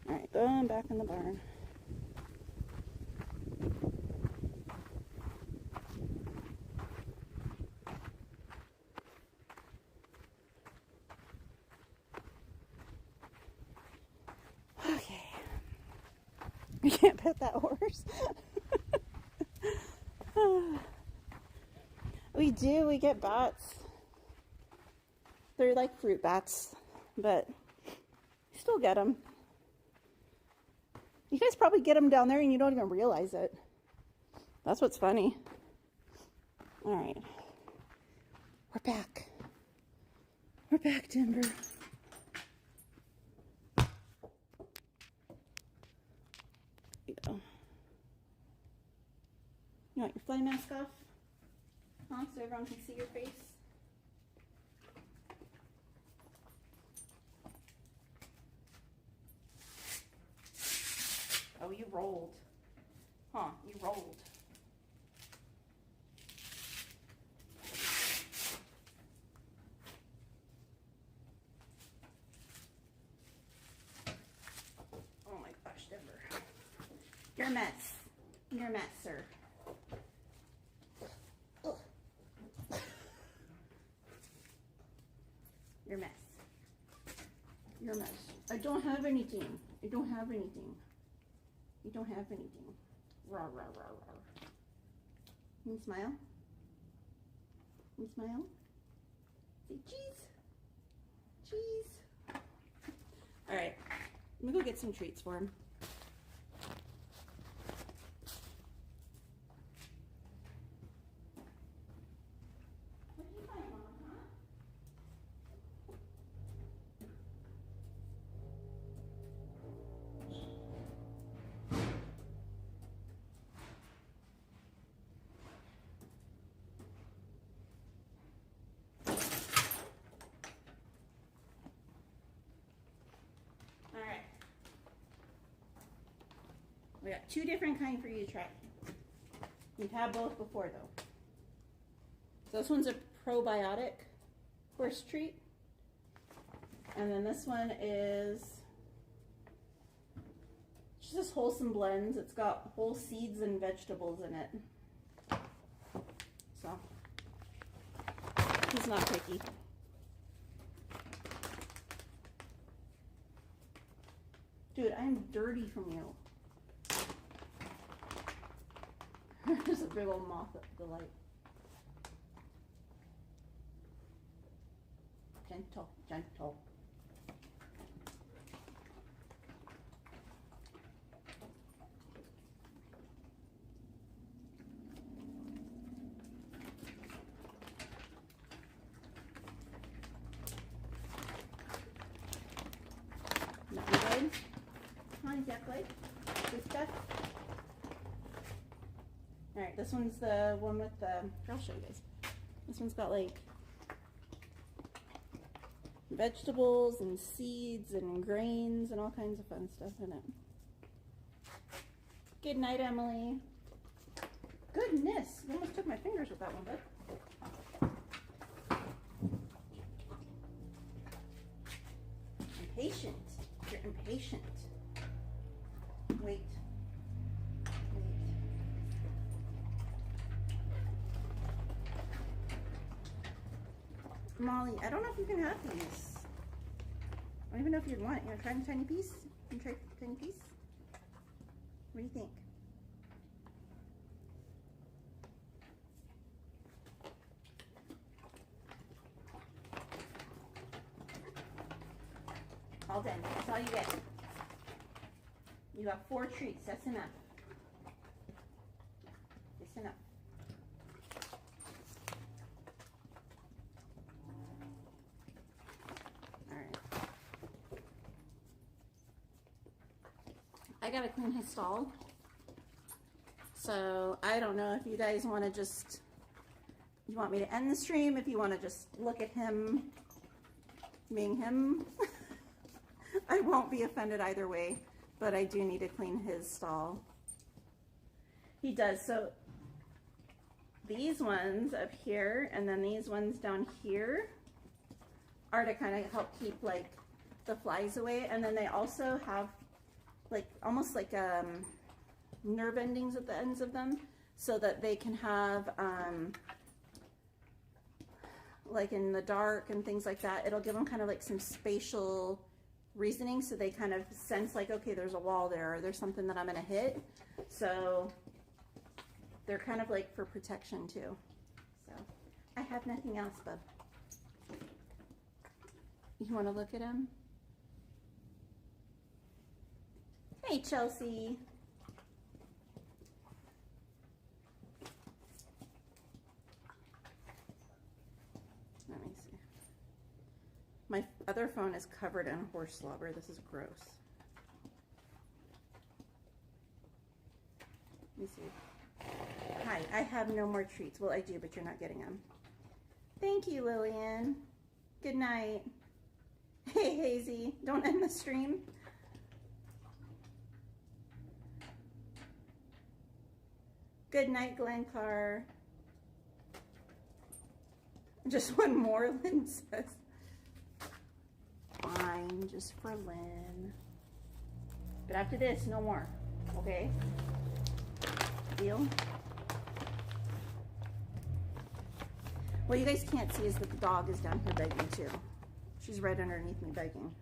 All right, going back in the barn. You can't pet that horse. We do, we get bats. They're like fruit bats, but you still get them. You guys probably get them down there and you don't even realize it. That's what's funny. All right. We're back. We're back, Denver. You want your fly mask off? Huh? So everyone can see your face? Oh, you rolled. Huh, you rolled. Oh my gosh, Denver. You're a mess. You're a mess, sir. Ugh. You're a mess. You're a mess. I don't have anything. I don't have anything. You don't have anything. Rawr, rawr, rawr, rawr. Can you smile? Can you smile? Say cheese. Cheese. All right. Let me go get some treats for him. What do you find, Mama, huh? All right. We got two different kinds for you to try. You've had both before though. So this one's a probiotic horse treat. And then this one is just wholesome blends. It's got whole seeds and vegetables in it. So he's not picky. Dude, I'm dirty from you. There's a big old moth at the light. Gentle, gentle. Not good. Come on, exactly. Good stuff. All right, this one's the one with the, I'll show you guys. This one's got like vegetables and seeds and grains and all kinds of fun stuff in it. Good night, Emily. Goodness, you almost took my fingers with that one, bud. Impatient. You're impatient. Wait. Molly, I don't know if you can have these. I don't even know if you'd want it. You want to try a tiny piece? You try a tiny piece? What do you think? All done. That's all you get. You got 4 treats. That's enough. That's enough. I gotta clean his stall. So I don't know if you guys want to just, you want me to end the stream, if you want to just look at him being him. I won't be offended either way, but I do need to clean his stall. He does. So these ones up here and then these ones down here are to kind of help keep like the flies away, and then they also have like almost like nerve endings at the ends of them, so that they can have like in the dark and things like that, it'll give them kind of like some spatial reasoning, so they kind of sense like, okay, there's a wall there, or there's something that I'm gonna hit. So they're kind of like for protection too. So I have nothing else, bub. You want to look at him? Hey, Chelsea. Let me see. My other phone is covered in horse slobber. This is gross. Let me see. Hi. night. I have no more treats. Well, I do, but you're not getting them. Thank you, Lillian. Good night. Hey, Hazy, don't end the stream. Good night, Glenn Carr. Just one more, Lynn says. Fine, just for Lynn. But after this, no more. Okay? Deal? What you guys can't see is that the dog is down here begging too. She's right underneath me begging.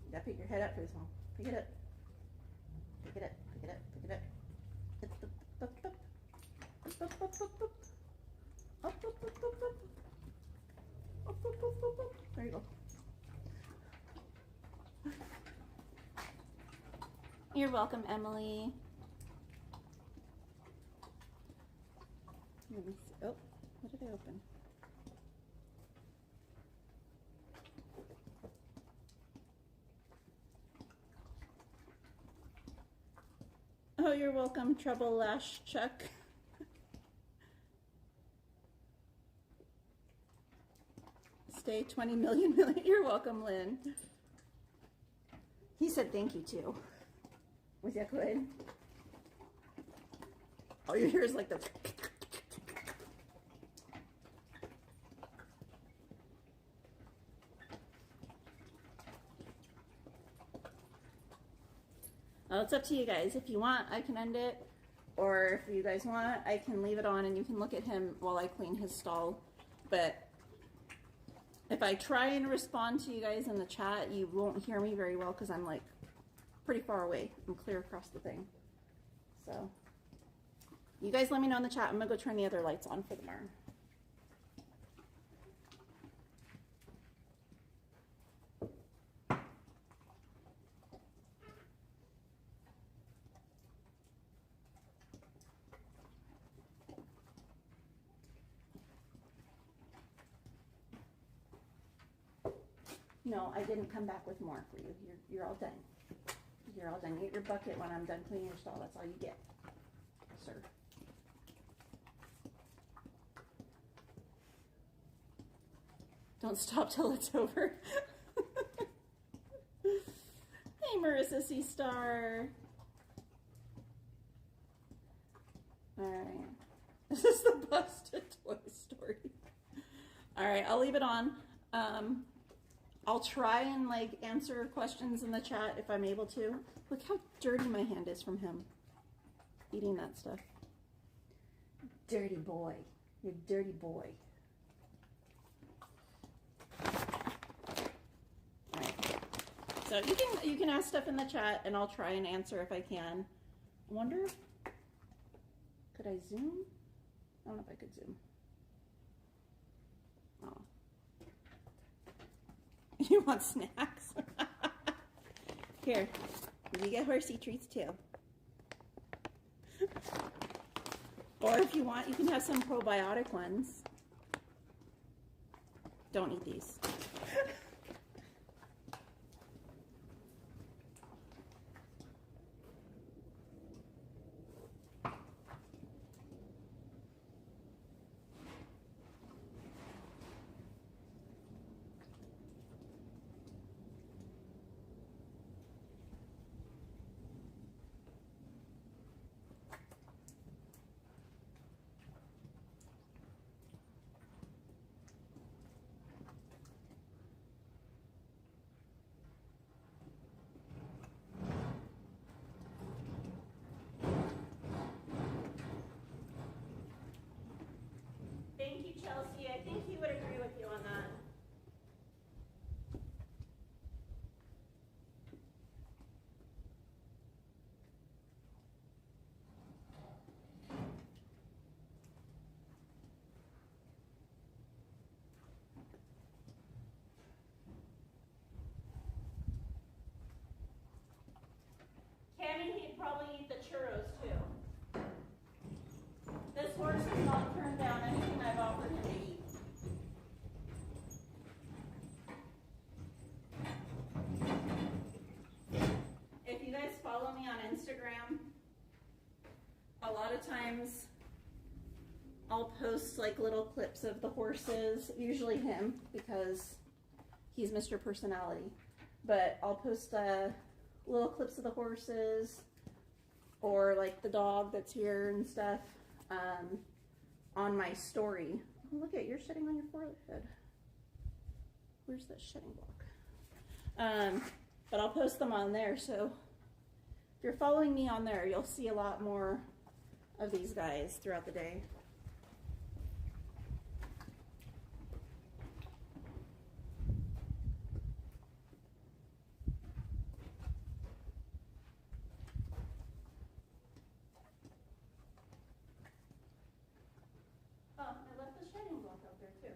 You gotta pick your head up for this one. Pick it up. Pick it up. Pick it up. Pick it up. Up, up, up. Up, up, up, up, up. Up, up, up, up, up. Up, up, up, up, up. There you go. You're welcome, Emily. Let me see. Oh, what did I open? Oh, you're welcome, Trouble Lash Chuck. Stay 20 million. You're welcome, Lynn. He said thank you too. Was that good? All you hear is like the. Well, it's up to you guys. If you want, I can end it. Or if you guys want, I can leave it on and you can look at him while I clean his stall. But if I try and respond to you guys in the chat, you won't hear me very well because I'm like pretty far away. I'm clear across the thing. So you guys let me know in the chat. I'm going to go turn the other lights on for the barn. No, I didn't come back with more for you. You're all done. You're all done. Get your bucket when I'm done cleaning your stall. That's all you get, sir. Don't stop till it's over. Hey, Marissa C. Star. All right. This is the busted toy story. All right, I'll leave it on. I'll try and like answer questions in the chat if I'm able to. Look how dirty my hand is from him eating that stuff. Dirty boy. You're a dirty boy. All right. So you can ask stuff in the chat and I'll try and answer if I can. I wonder, could I zoom? I don't know if I could zoom. Oh. You want snacks? Here, you get horsey treats too. Or if you want, you can have some probiotic ones. Don't eat these. Thank you, Chelsea. I think he would agree with you on that. Cammy, he'd probably eat the churros too. This horse has not turned down anything I've offered him to eat. of times I'll post like little clips of the horses, usually him because he's Mr. Personality, but I'll post little clips of the horses or like the dog that's here and stuff on my story. Oh, look at, you're shedding on your forehead. Where's that shedding block? But I'll post them on there, so if you're following me on there, you'll see a lot more of these guys throughout the day. Oh, I left the shedding block out there too.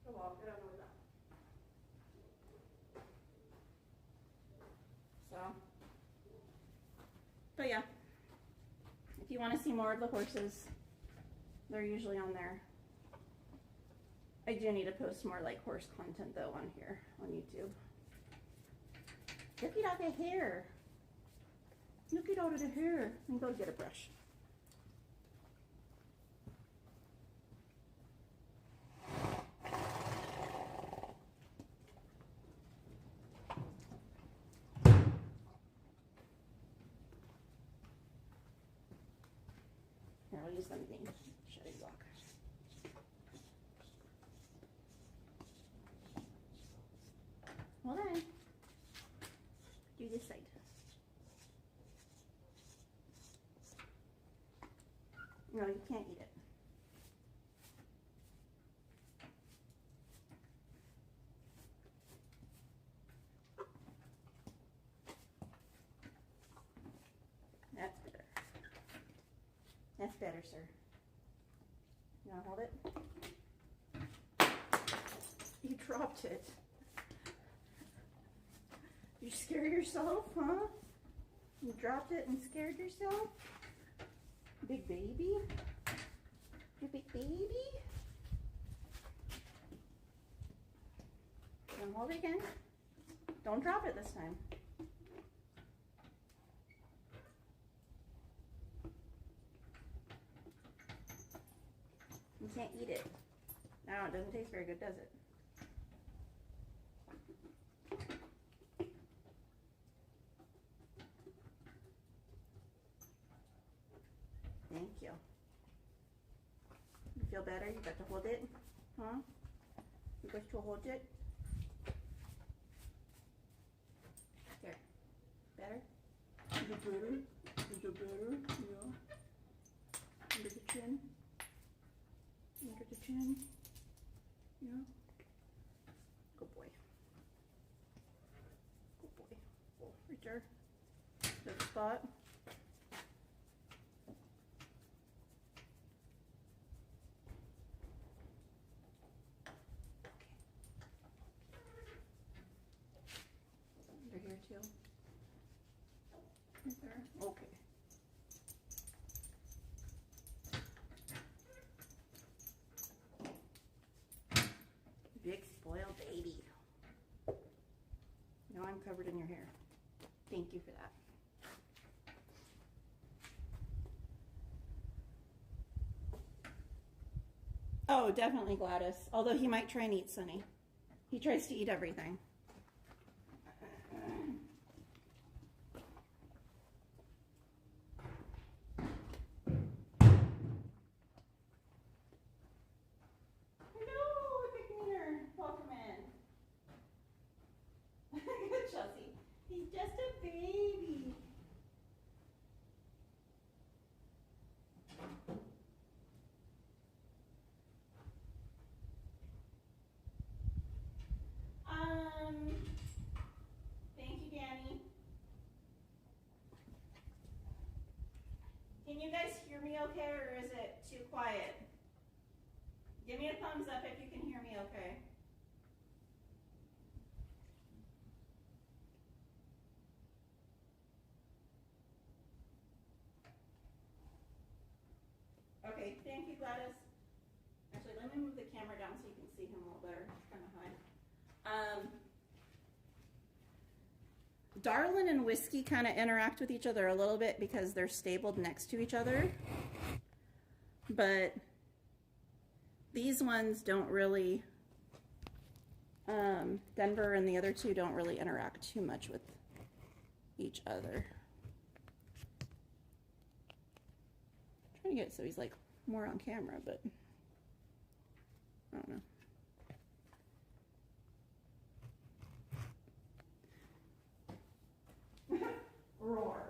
Oh well, I don't know where that. So, but yeah, if you want to see more of the horses, they're usually on there. I do need to post more like horse content though on here, on YouTube. Look at all the hair. Look at all of the hair. And go get a brush. Here, I'll use them being shedding block. Hold on. Do this side. No, you can't eat it. That's better. That's better, sir. You want to hold it? You dropped it. You scare yourself, huh? You dropped it and scared yourself? Big baby? You big baby? Then hold it again. Don't drop it this time. You can't eat it. No, it doesn't taste very good, does it? Thank you. You feel better? You got to hold it? Huh? You got to hold it? There. Better? Is it better? Is it better? Yeah. Under the chin? Under the chin? Yeah. Good boy. Good boy. Oh, right there. That spot. Under here too. Right there. Okay. Big spoiled baby. Now I'm covered in your hair. Thank you for that. Oh, definitely Gladys. Although he might try and eat Sunny. He tries to eat everything. He's just a baby. Thank you, Danny. Can you guys hear me okay, or is it too quiet? Give me a thumbs up if you can hear me okay. Okay, thank you, Gladys. Actually, let me move the camera down so you can see him a little better. It's kind of high. Darlin and Whiskey kind of interact with each other a little bit because they're stabled next to each other. but these ones don't really, Denver and the other two don't really interact too much with each other. I'm trying to get it so he's like more on camera, but I don't know. Roar.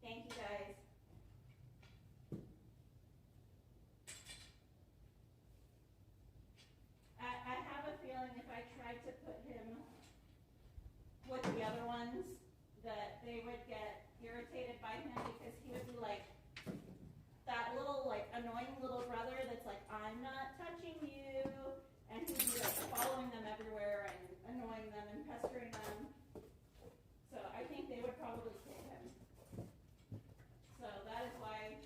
Thank you guys. I have a feeling if I tried to put him with the other ones that they would get irritated by him because he would be like that little like annoying little brother that's like, I'm not touching you, and he'd be like following them everywhere and annoying them and pestering them. So I think they would probably kick him. So that is why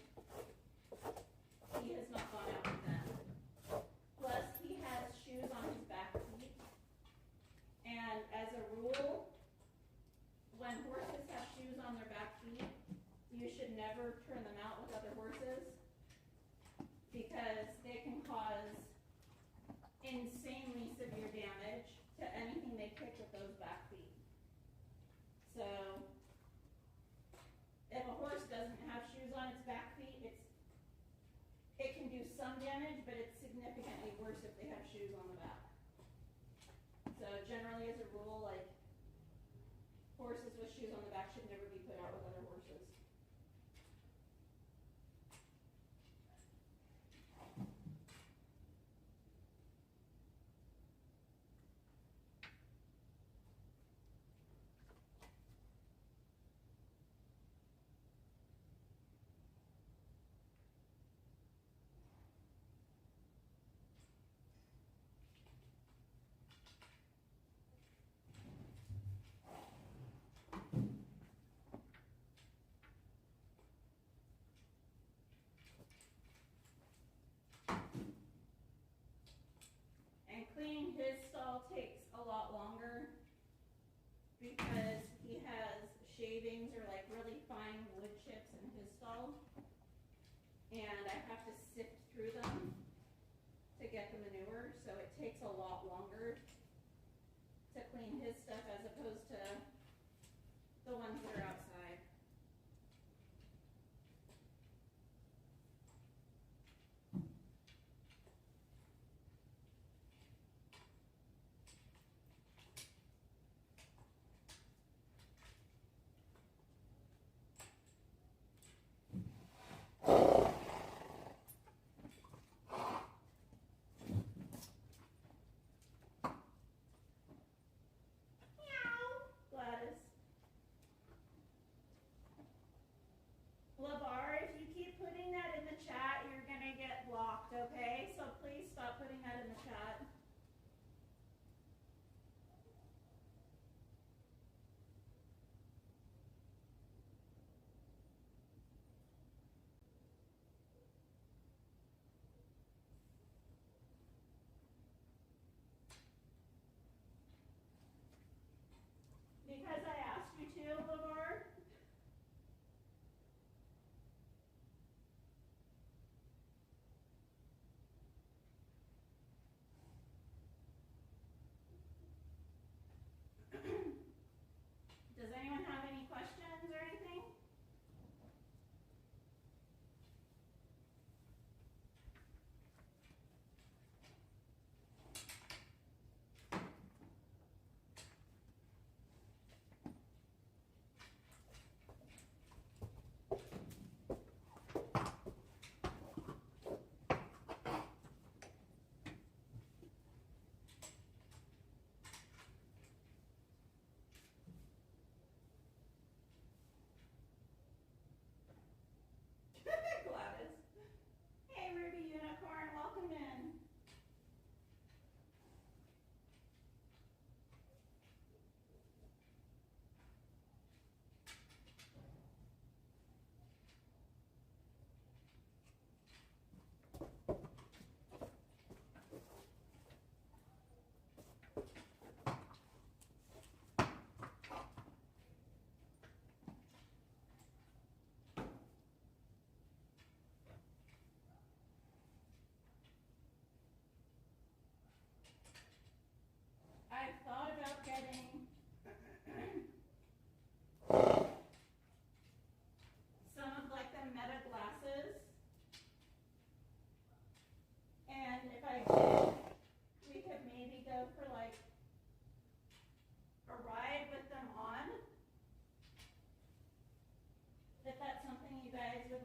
he has not gone out with them. Plus he has shoes on his back feet, and as a rule, when horses have shoes on their back feet, you should never turn them out with other horses because they can cause insanely severe damage to anything they kick with those back feet. So if a horse doesn't have shoes on its back feet, it can do some damage, but it's significantly worse if they have shoes on the back. So generally, as a rule, like horses with shoes on the back should never be put out with other horses. And cleaning his stall takes a lot longer because he has shavings or like really fine wood chips in his stall, and I have to sift through them to get the manure, so it takes a lot longer to clean his stuff as opposed to the ones that are outside.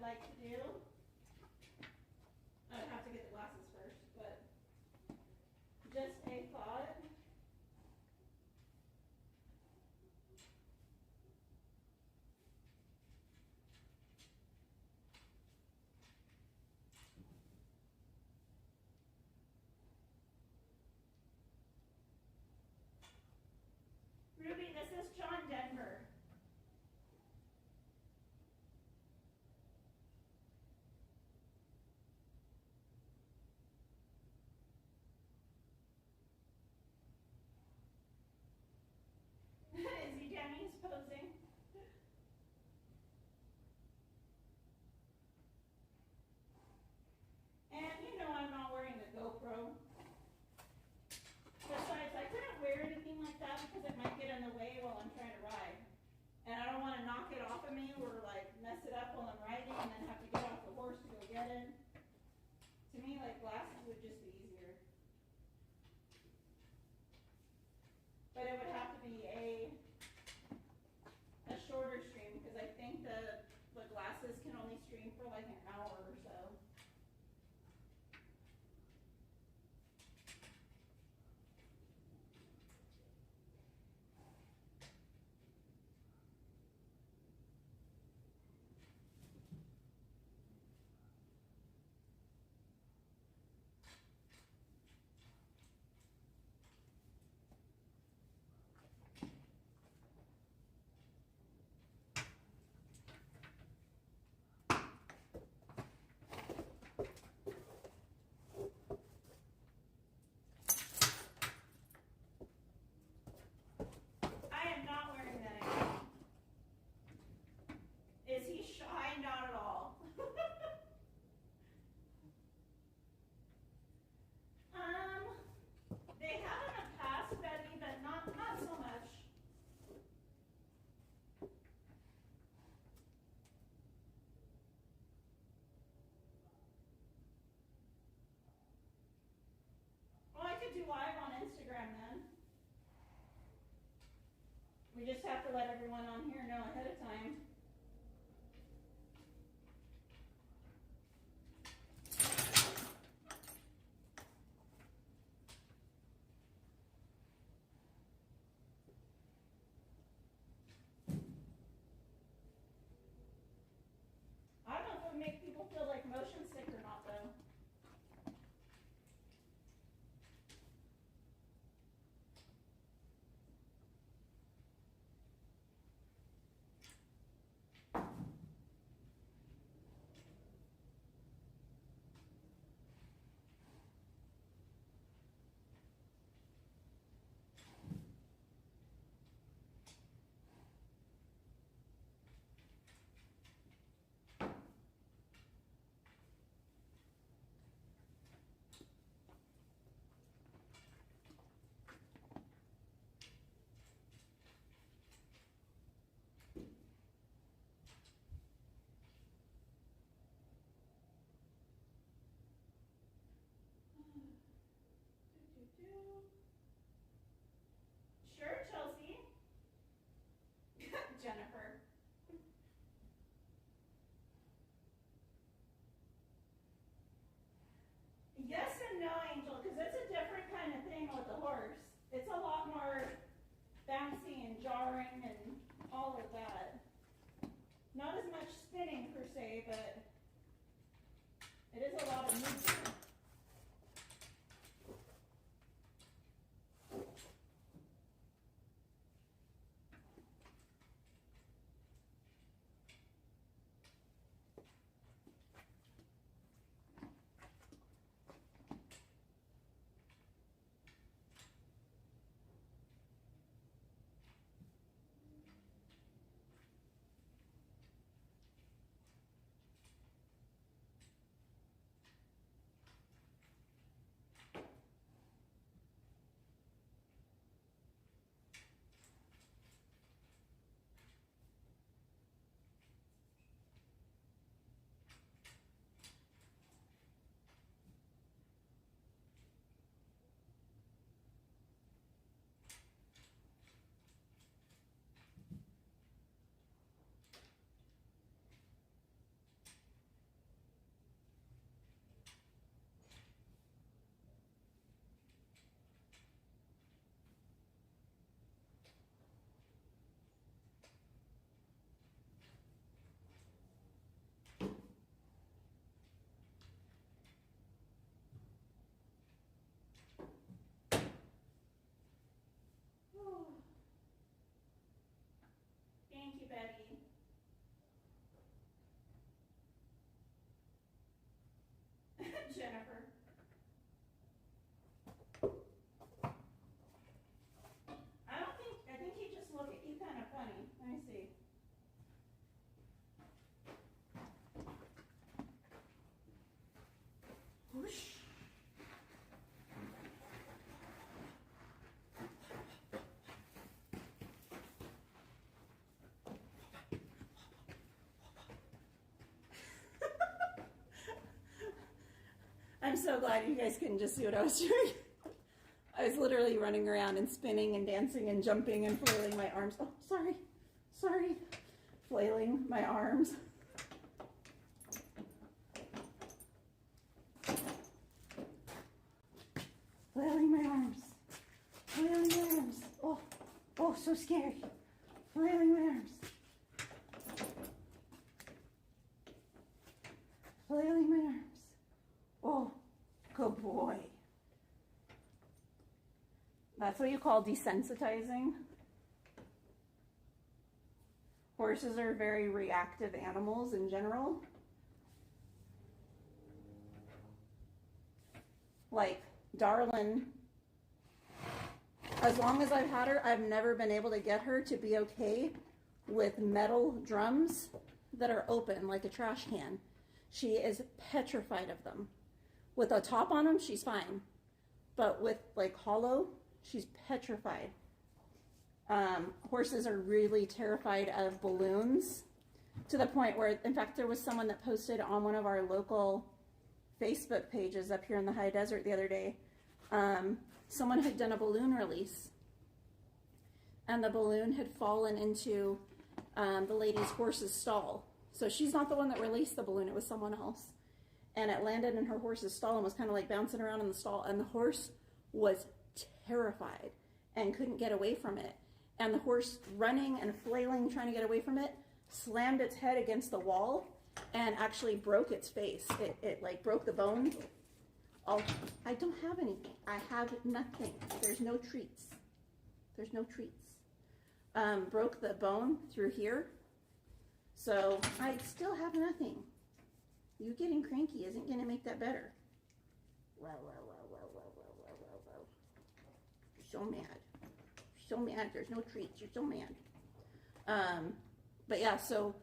like to do, I would have to get the glasses first, but just a thought. Ruby, this is John Denver. Izzy Denny's posing. And you know I'm not wearing a GoPro. Besides, I couldn't wear anything like that because it might get in the way while I'm trying to ride. And I don't want to knock it off of me or like mess it up while I'm riding and then have to get off the horse to go get it. To me, like glasses would just be easier. But it would have to be a shorter stream because I think the glasses can only stream for like an hour or so. I am not wearing that anymore. Is he shy? Not at all. They have in the past, Betty, but not so much. Well, I could do live on Instagram then. We just have to let everyone on here know ahead of time. I don't know if it would make people feel like motion sick or not, though. Sure, Chelsea. Jennifer. Yes and no, Angel, because it's a different kind of thing with the horse. It's a lot more bouncy and jarring and all of that. Not as much spinning per se, but it is a lot of movement. I'm so glad you guys couldn't just see what I was doing. I was literally running around and spinning and dancing and jumping and flailing my arms. Oh, sorry. Sorry. Flailing my arms. Flailing my arms. Flailing my arms. Oh, oh, so scary. Flailing my arms. Flailing my arms. Oh, good boy. That's what you call desensitizing. Horses are very reactive animals in general. Like, Darlin, as long as I've had her, I've never been able to get her to be okay with metal drums that are open like a trash can. She is petrified of them. With a top on them, she's fine. But with like hollow, she's petrified. Horses are really terrified of balloons to the point where, in fact, there was someone that posted on one of our local Facebook pages up here in the high desert the other day. Someone had done a balloon release, and the balloon had fallen into the lady's horse's stall. So she's not the one that released the balloon, it was someone else. And it landed in her horse's stall and was kind of like bouncing around in the stall, and the horse was terrified and couldn't get away from it. And the horse, running and flailing, trying to get away from it, slammed its head against the wall and actually broke its face. It like broke the bone. Oh, I don't have anything. I have nothing. There's no treats. There's no treats. Broke the bone through here. So I still have nothing. You getting cranky isn't going to make that better. Wow, wow, wow, wow, wow, wow, wow, wow, wow. You're so mad. You're so mad. There's no treats. You're so mad. But yeah, so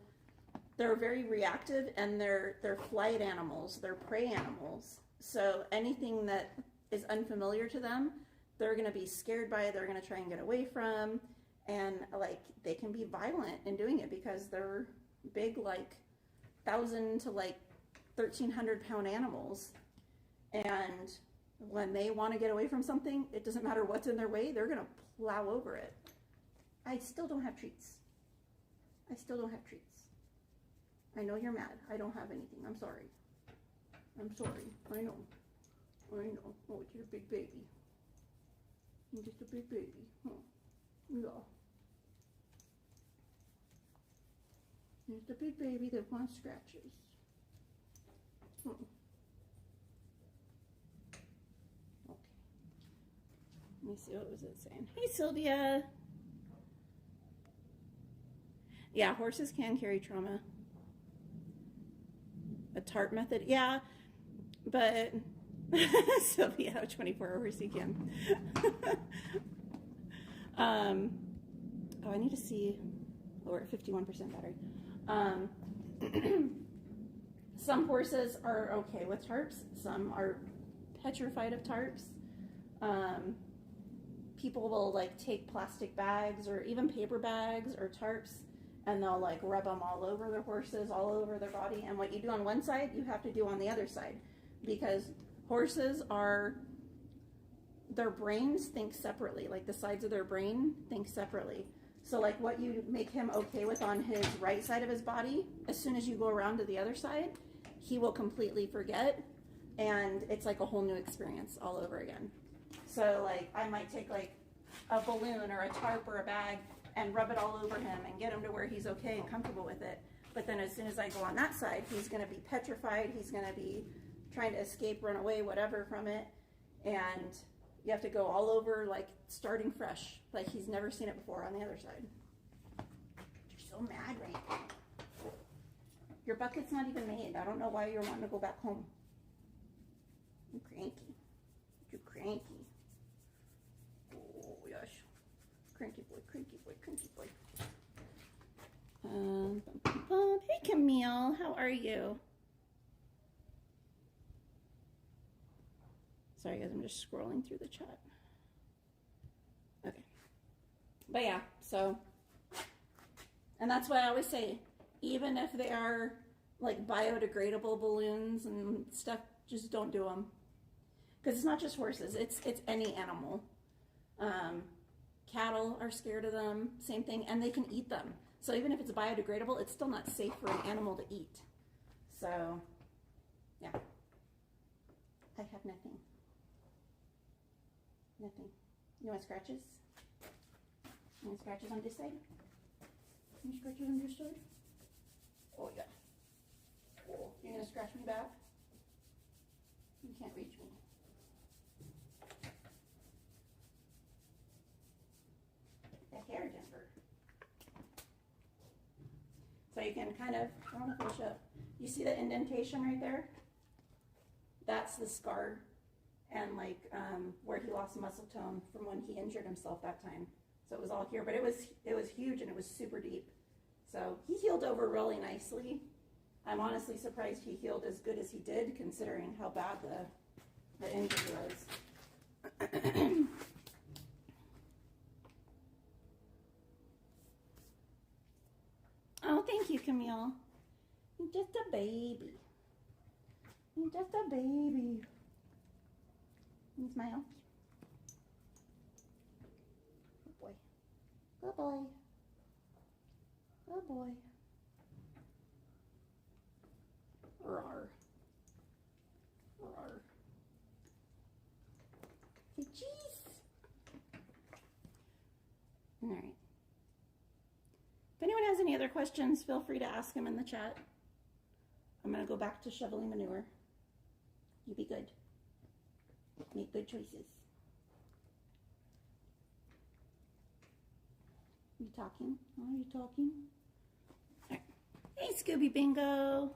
they're very reactive, and they're flight animals. They're prey animals. So anything that is unfamiliar to them, they're going to be scared by it. They're going to try and get away from. And like, they can be violent in doing it because they're big, like 1,000 to like 1,300 pound animals. And when they want to get away from something, it doesn't matter what's in their way, they're going to plow over it. I still don't have treats. I still don't have treats. I know you're mad. I don't have anything. I'm sorry. I'm sorry. I know. I know. Oh, you're a big baby. You're just a big baby. Huh. Yeah. There's the big baby that wants scratches. Hmm. Okay. Let me see, what was it saying? Hey, Sylvia. Yeah, horses can carry trauma. A TARP method? Yeah, but Sylvia, how 24 hours you can. Oh, I need to see. Oh, we're at 51% battery. Some horses are okay with tarps. Some are petrified of tarps. People will like take plastic bags or even paper bags or tarps, and they'll like rub them all over their horses, all over their body. And what you do on one side, you have to do on the other side, because horses are, their brains think separately. Like the sides of their brain think separately. So like what you make him okay with on his right side of his body, as soon as you go around to the other side, he will completely forget, and it's like a whole new experience all over again. So like I might take like a balloon or a tarp or a bag and rub it all over him and get him to where he's okay and comfortable with it. But then as soon as I go on that side, he's going to be petrified. He's going to be trying to escape, run away, whatever from it. And you have to go all over, like starting fresh, like he's never seen it before on the other side. You're so mad right now. Your bucket's not even made. I don't know why you're wanting to go back home. You're cranky. You're cranky. Oh, gosh. Cranky boy, cranky boy, cranky boy. Hey, Camille. How are you? Sorry, guys. I'm just scrolling through the chat. Okay. But yeah, so. And that's why I always say, even if they are like biodegradable balloons and stuff, just don't do them. because it's not just horses, it's any animal. Cattle are scared of them, same thing, and they can eat them. So even if it's biodegradable, it's still not safe for an animal to eat. So, yeah. I have nothing. Nothing. You want scratches? You want scratches on this side? Any scratches on this side? Oh, yeah. Oh, you're going to scratch me back? You can't reach me. The hair jumper. So you can kind of, I want to finish up. You see the indentation right there? That's the scar and like where he lost muscle tone from when he injured himself that time. So it was all here, but it was huge and it was super deep. So he healed over really nicely. I'm honestly surprised he healed as good as he did, considering how bad the injury was. Oh, thank you, Camille. You're just a baby. You're just a baby. And smile. Good boy. Good boy. Good boy. Roar. Roar. Say cheese. All right. If anyone has any other questions, feel free to ask them in the chat. I'm going to go back to shoveling manure. You be good. Make good choices. You talking? Are you talking? All right. Hey, Scooby Bingo.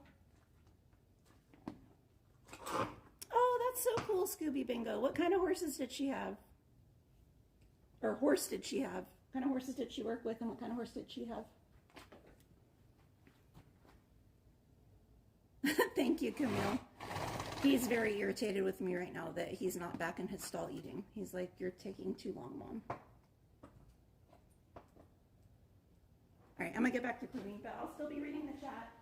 Oh, that's so cool, Scooby Bingo. What kind of horses did she have? Or horse did she have? What kind of horses did she work with, and what kind of horse did she have? Thank you, Camille. He's very irritated with me right now that he's not back in his stall eating. He's like, you're taking too long, Mom. All right, I'm going to get back to cleaning, but I'll still be reading the chat.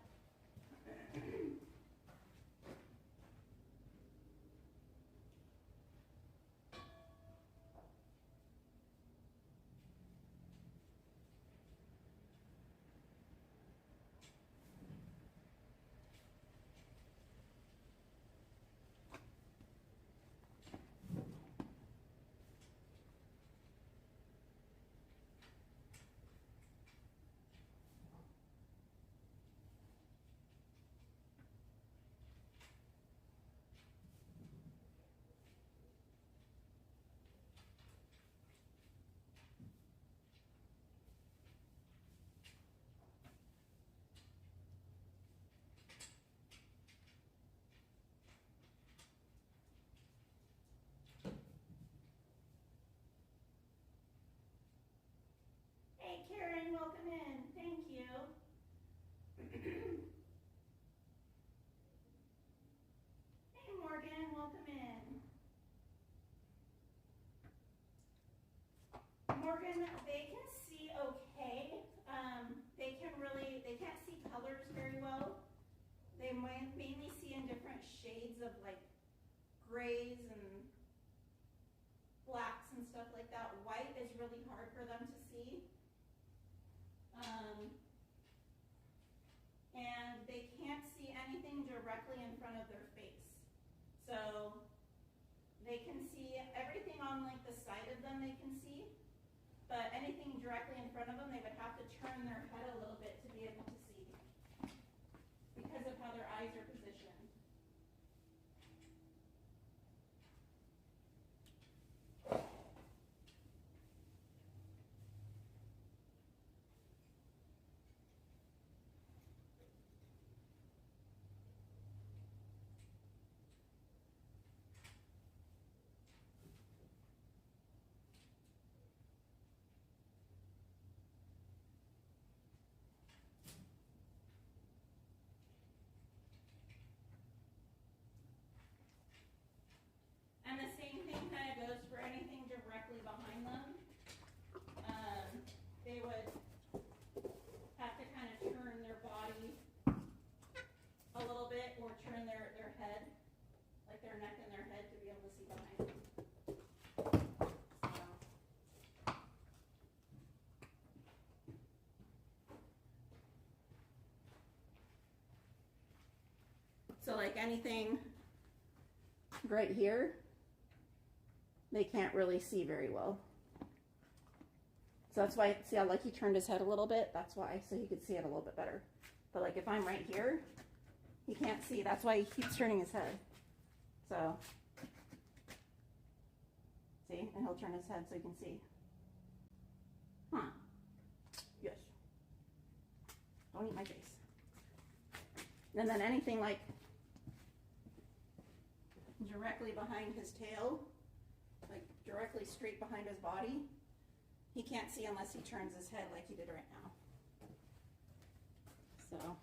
Hey, Karen, welcome in. Thank you. Hey, Morgan, welcome in. Morgan, they can see okay. They can't see colors very well. They might mainly see in different shades of like grays and blacks and stuff like that. White is really hard for them to see. And they can't see anything directly in front of their face. So they can see everything on like the side of them they can see, but anything directly in front of them, they would have to turn their head a little bit to be able to see because of how their eyes are positioned. their neck and their head to be able to see behind them. So like anything right here, they can't really see very well. So that's why, see how like he turned his head a little bit? That's why, so he could see it a little bit better. But like if I'm right here, he can't see. That's why he keeps turning his head. So, see? And he'll turn his head so he can see. Huh. Yes. Don't eat my face. And then anything like directly behind his tail, like directly straight behind his body, he can't see unless he turns his head like he did right now. So.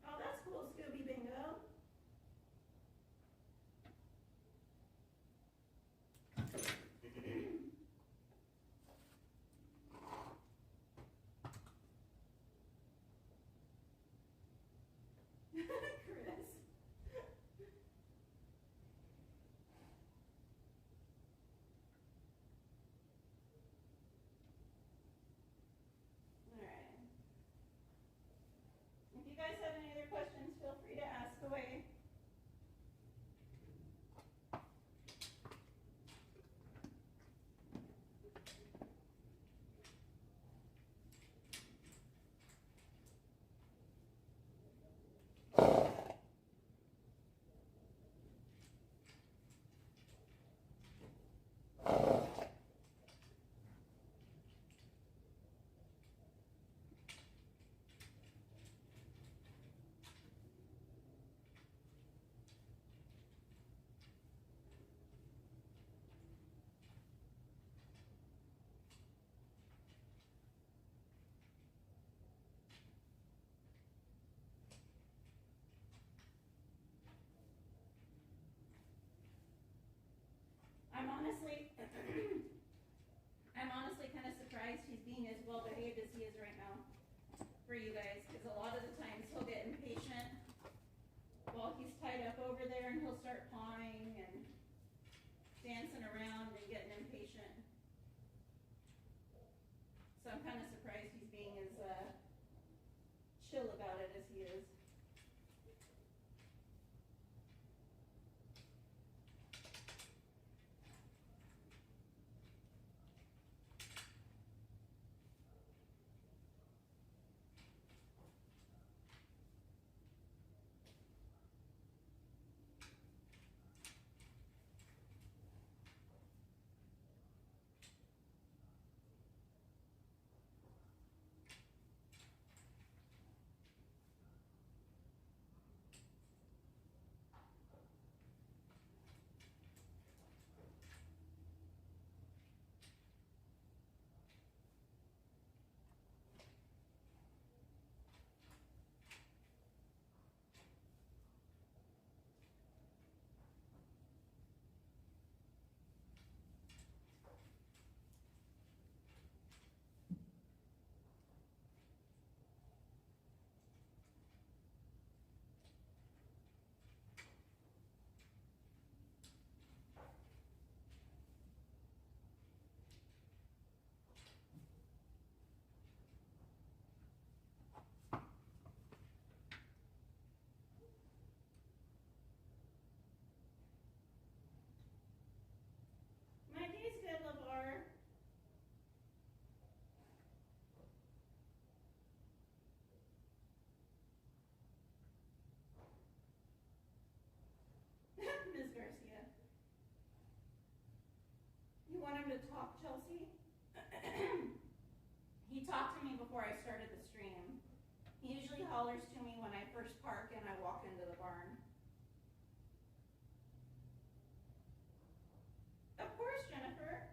Oh, that's cool, Scooby Bingo. Chris. All right. If you guys have any other questions, feel free to ask away. I'm honestly kind of surprised he's being as well behaved as he is right now for you guys, because a lot of the times he'll get impatient while he's tied up over there, and he'll start pawing and dancing around and getting impatient. So I'm kind of surprised he's being as chill about it as he is. My day's good, LeVar. Ms. Garcia. You want him to talk, Chelsea? He talked to me before I started the stream. He usually hollers to me when I first park and I walk into the barn. Of course, Jennifer.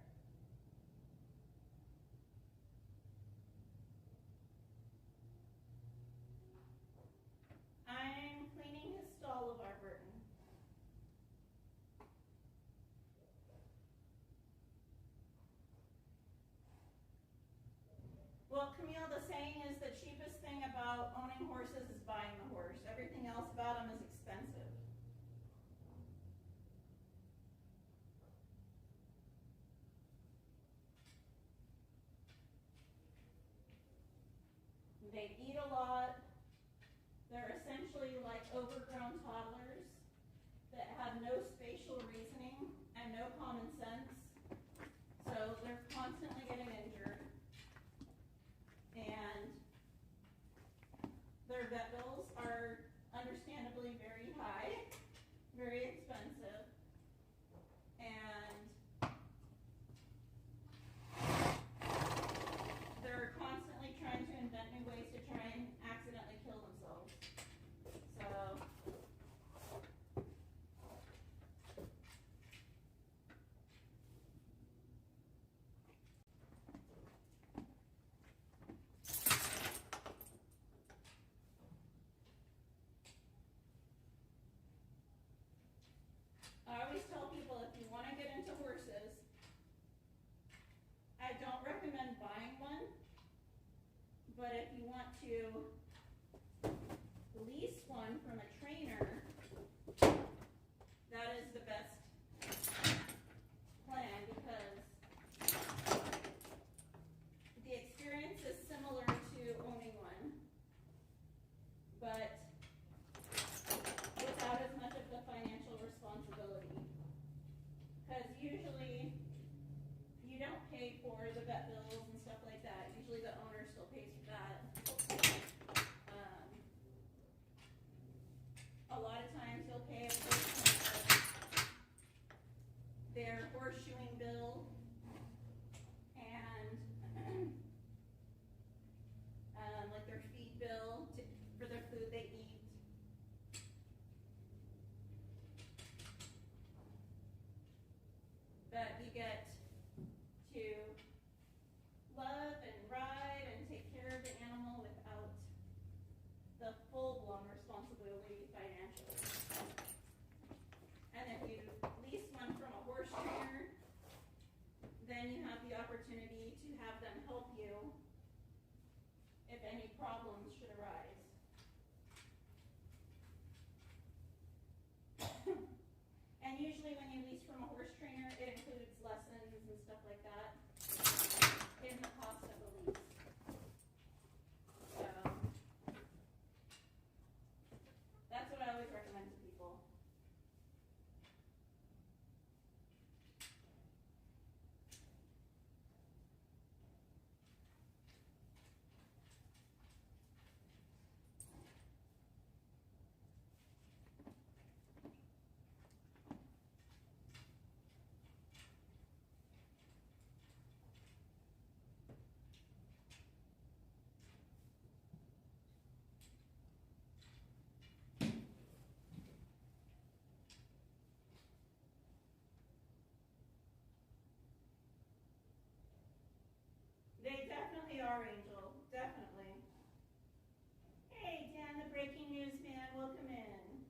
saying is the cheapest thing about owning horses is buying the horse. Everything else about them is expensive. They eat a lot. They're essentially like overgrown toddlers that have no spatial reasoning and no common sense. So they're constantly getting injured. And their vet bills are understandably very high, very expensive. And they're constantly trying to invent new ways to try and accidentally kill themselves. So I always tell people, if you want to get into horses, I don't recommend buying one, but if you want to lease one from a trainer, that is the best plan, because the experience is similar to owning one, but without as much of the financial responsibility. Because usually you don't pay for the vet bills and stuff like that. Usually the owner still pays for that. A lot of times you'll pay a portion of their horseshoeing bill and like their feed bill for their food they eat. But you get to love and ride and take care of the animal without the full-blown responsibility financially. And if you lease one from a horse trainer, then you have the opportunity to have them help you if any problems should arise. And usually when you lease from a horse trainer, it includes lessons and stuff like that in the cost of the lease. So that's what I always recommend to people. They definitely are, Angel. Definitely. Hey, Dan, the breaking news man. Welcome in.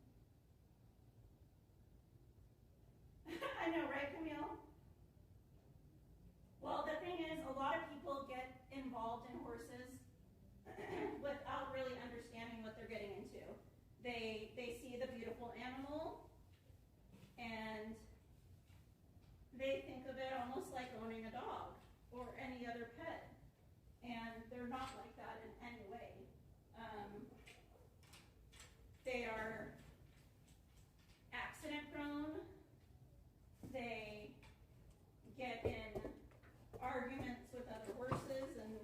I know, right, Camille? Well, the thing is, a lot of people get involved in horses without really understanding what they're getting into. They see the beautiful animal, and they think of it almost like owning a dog or any other pet, and they're not like that in any way. They are accident prone. They get in arguments with other horses and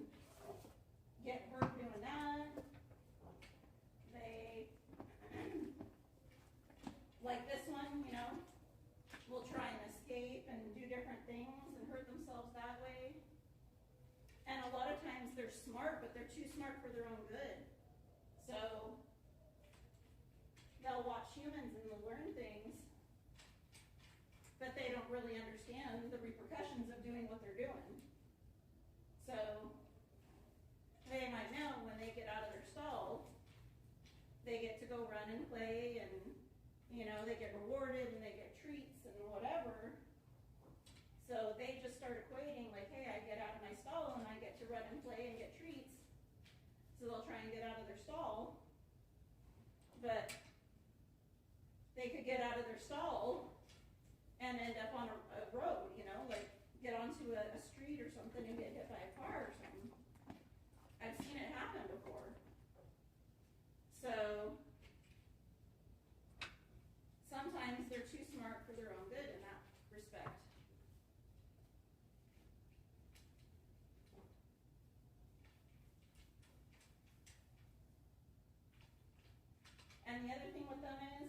get hurt doing that. They, like this one, you know, will try and escape and do different things and hurt themselves that way. And a lot of times they're smart, but they're too smart for their own good. So they'll watch humans and they'll learn things, but they don't really understand the repercussions of doing what they're doing. So they might know when they get out of their stall, they get to go run and play, and you know, they get rewarded and they get treats and whatever. So they just start equating like, hey, I get out of my stall and I get to run and play and get treats. So they'll try and get out of their stall, but they could get out of their stall and end up on a road, you know, like get onto a street or something and get hit by a car or something. I've seen it happen before. So sometimes they're too smart for their own good in that respect. And the other thing with them is,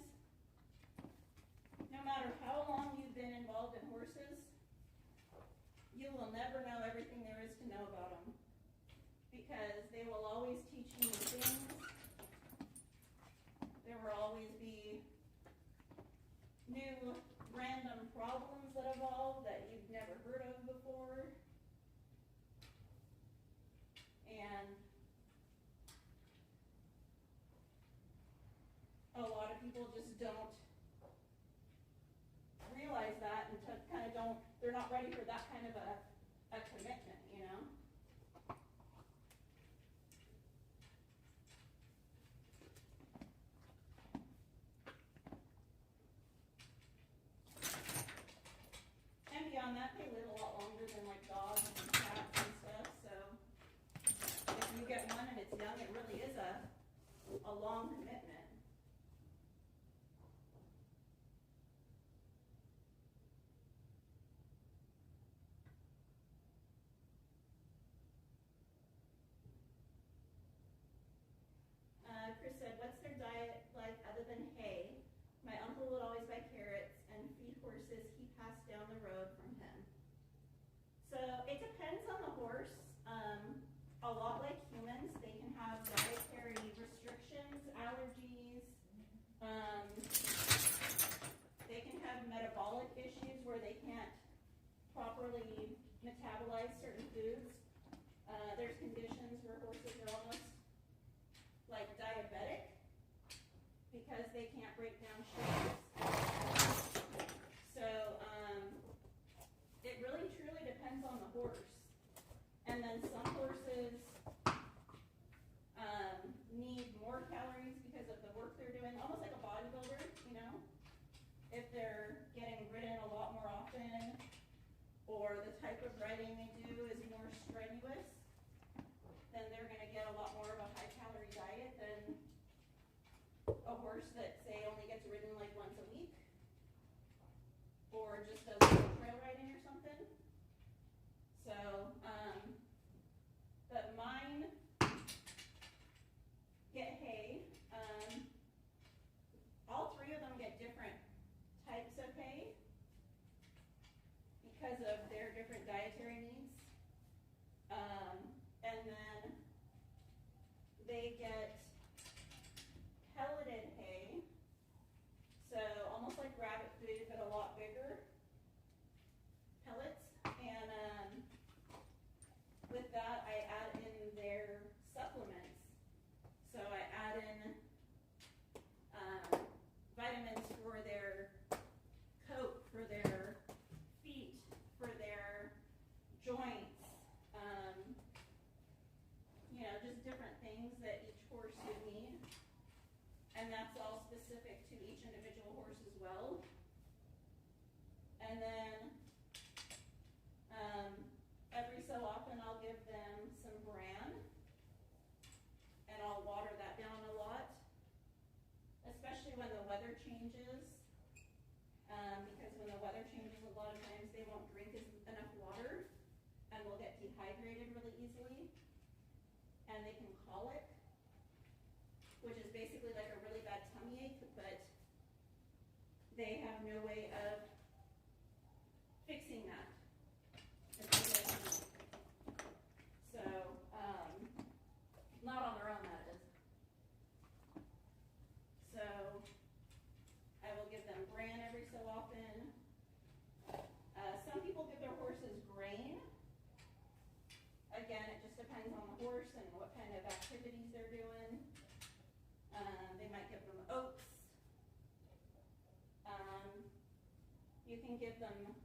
no matter how long you've been involved in horses, you will never know everything there is to know about them. Because they will always teach you new things. There will always be new random problems that evolve that you've never heard of before. And a lot of people just don't realize that and kind of don't, they're not ready for that kind of a commitment, you know? And beyond that, they live a lot longer than like dogs and cats and stuff, so if you get one and it's young, it really is a long commitment. Chris said, what's their diet like other than hay? My uncle would always buy carrots and feed horses he passed down the road from him. So it depends on the horse. A lot like humans, they can have dietary restrictions, allergies. They can have metabolic issues where they can't properly metabolize certain foods. There's conditions where horses are almost like diabetic because they can't break down sugars. So it really truly depends on the horse. And then some horses need more calories because of the work they're doing, almost like a bodybuilder, you know? If they're getting ridden a lot more often, or the type of riding they do is more strenuous, then they're going to get a lot more of a high-calorie diet than a horse that, say, only gets ridden like once a week, or just does trail riding or something. So, but mine get hay. All three of them get different types of hay because of their different dietary needs. And then they get pelleted hay, so almost like rabbit food, but a lot bigger pellets. And with that, I add in their supplements. So I add in vitamins for their coat, for their feet, for their joints, you know, just different things that each horse would need. And that's all specific to each individual horse as well. And then every so often I'll give them some bran, and I'll water that down a lot, especially when the weather changes, because when the weather changes, a lot of times they won't drink enough water and will get dehydrated really easily, and they can colic, which is basically like a really bad tummy ache, but they have no way of fixing that. So, not on their own, that is. So, I will give them bran every so often. Some people give their horses grain. Again, it just depends on the horse and what kind of activities they're doing. They might give them oats. You can give them,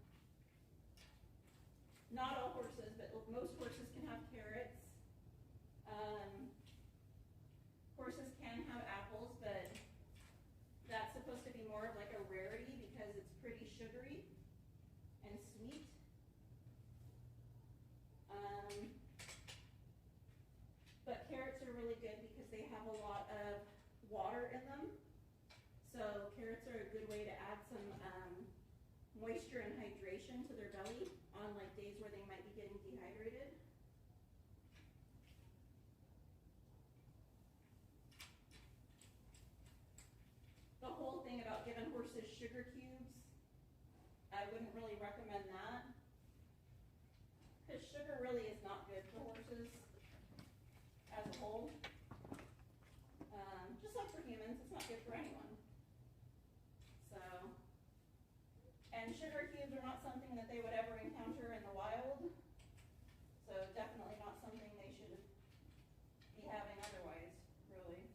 not all horses, but most horses can have carrots. really good because they have a lot of water in them. So carrots are a good way to add some moisture and hydration to their belly on like days where they might be getting dehydrated. The whole thing about giving horses sugar cubes, I wouldn't really recommend that. Because sugar really is not good for horses as a whole. Just like for humans, it's not good for anyone. So, and sugar cubes are not something that they would ever encounter in the wild. So definitely not something they should be having otherwise, really.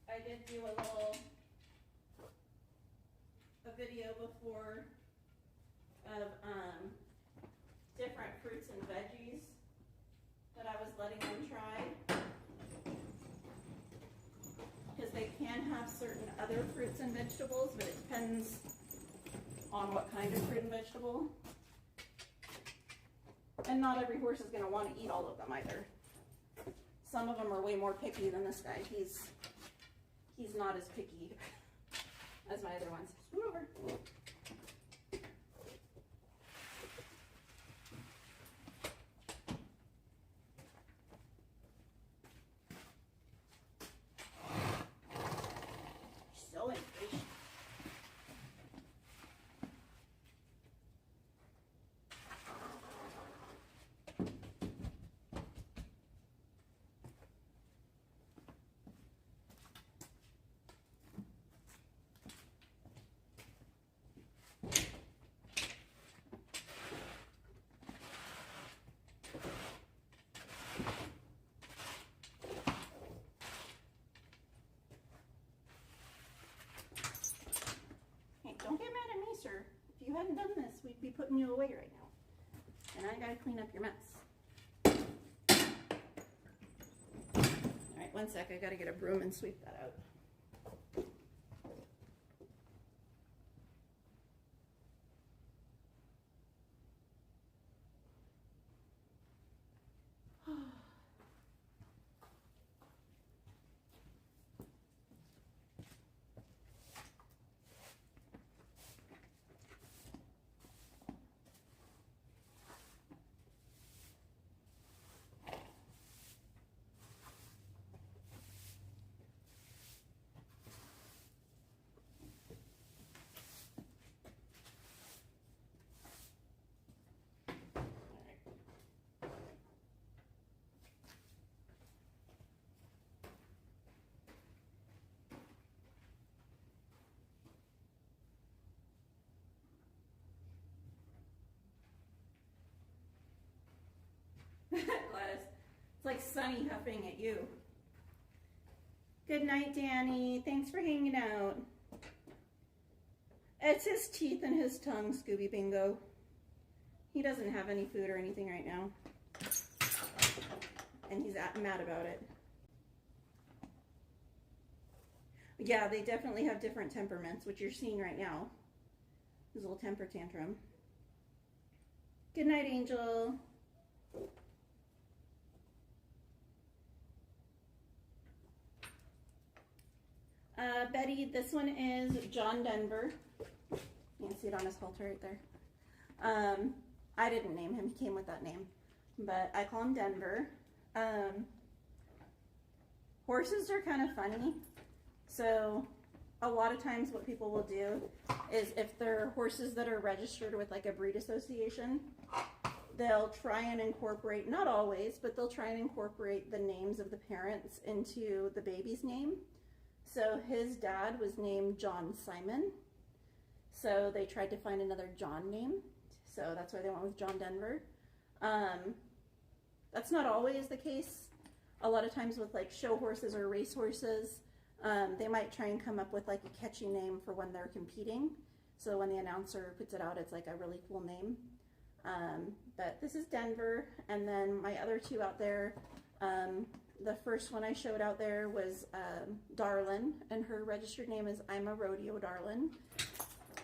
I did do a video before of different fruits and veggies that I was letting them try, because they can have certain other fruits and vegetables, but it depends on what kind of fruit and vegetable. And not every horse is going to want to eat all of them either. Some of them are way more picky than this guy. He's not as picky as my other ones. Scoot over. So impatient. Don't get mad at me, sir. If you hadn't done this, we'd be putting you away right now. And I gotta clean up your mess. All right, one sec. I gotta get a broom and sweep that out. Gladys, it's like Sunny huffing at you. Good night, Danny. Thanks for hanging out. It's his teeth and his tongue, Scooby Bingo. He doesn't have any food or anything right now. And he's mad about it. Yeah, they definitely have different temperaments, which you're seeing right now. His little temper tantrum. Good night, Angel. Betty, this one is John Denver. You can see it on his halter right there. I didn't name him, he came with that name, but I call him Denver. Horses are kind of funny, so a lot of times what people will do is if they're horses that are registered with like a breed association, they'll try and incorporate, not always, but they'll try and incorporate the names of the parents into the baby's name. So his dad was named John Simon. So they tried to find another John name. So that's why they went with John Denver. That's not always the case. A lot of times with like show horses or race horses, they might try and come up with like a catchy name for when they're competing. So when the announcer puts it out, it's like a really cool name. But this is Denver. And then my other two out there, the first one I showed out there was Darlin, and her registered name is I'm a Rodeo Darlin.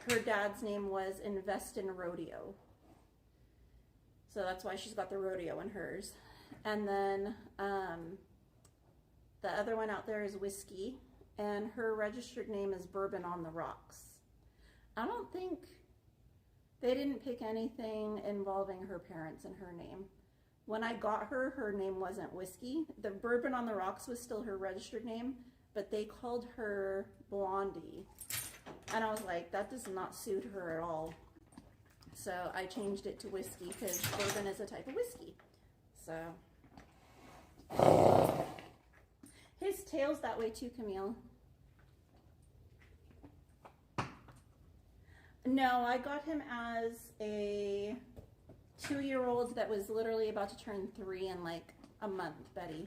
Her dad's name was Invest in Rodeo. So that's why she's got the rodeo in hers. And then the other one out there is Whiskey, and her registered name is Bourbon on the Rocks. I don't think they didn't pick anything involving her parents in her name. When I got her, her name wasn't Whiskey. The Bourbon on the Rocks was still her registered name, but they called her Blondie. And I was like, that does not suit her at all. So I changed it to Whiskey because bourbon is a type of whiskey. So his tail's that way too, Camille. No, I got him as a 2-year-old that was literally about to turn 3 in like a month, Betty.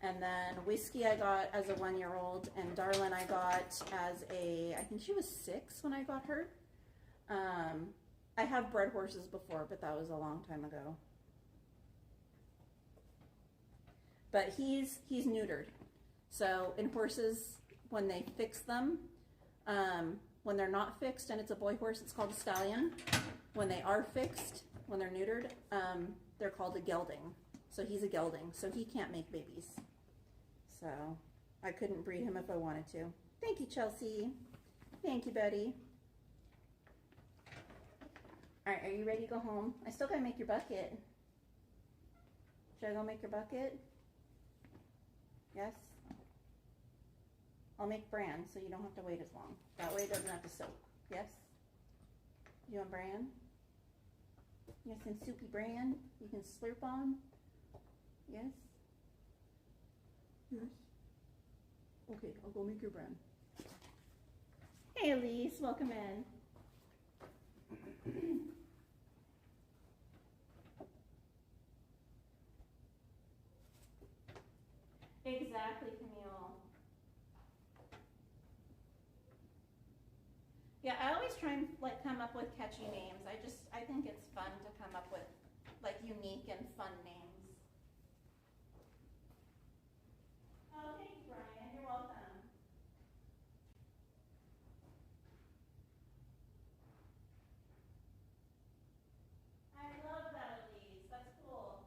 And then Whiskey I got as a 1-year-old, and Darlin I got as I think she was 6 when I got her. I have bred horses before, but that was a long time ago. But he's neutered. So in horses, when they fix them, when they're not fixed and it's a boy horse, it's called a stallion. When they are fixed, when they're neutered, they're called a gelding. So he's a gelding, so he can't make babies. So I couldn't breed him if I wanted to. Thank you, Chelsea. Thank you, Betty. All right, are you ready to go home? I still gotta make your bucket. Should I go make your bucket? Yes? I'll make bran so you don't have to wait as long. That way it doesn't have to soak. Yes? You want bran? You want some soupy bran you can slurp on? Yes? Yes? Okay, I'll go make your bran. Hey Elise, welcome in. Exactly, Camille. Yeah, I always try and like come up with catchy names. I think it's fun to come up with like unique and fun names. Oh, thank you, Brian. You're welcome. I love that, Elise. That's cool.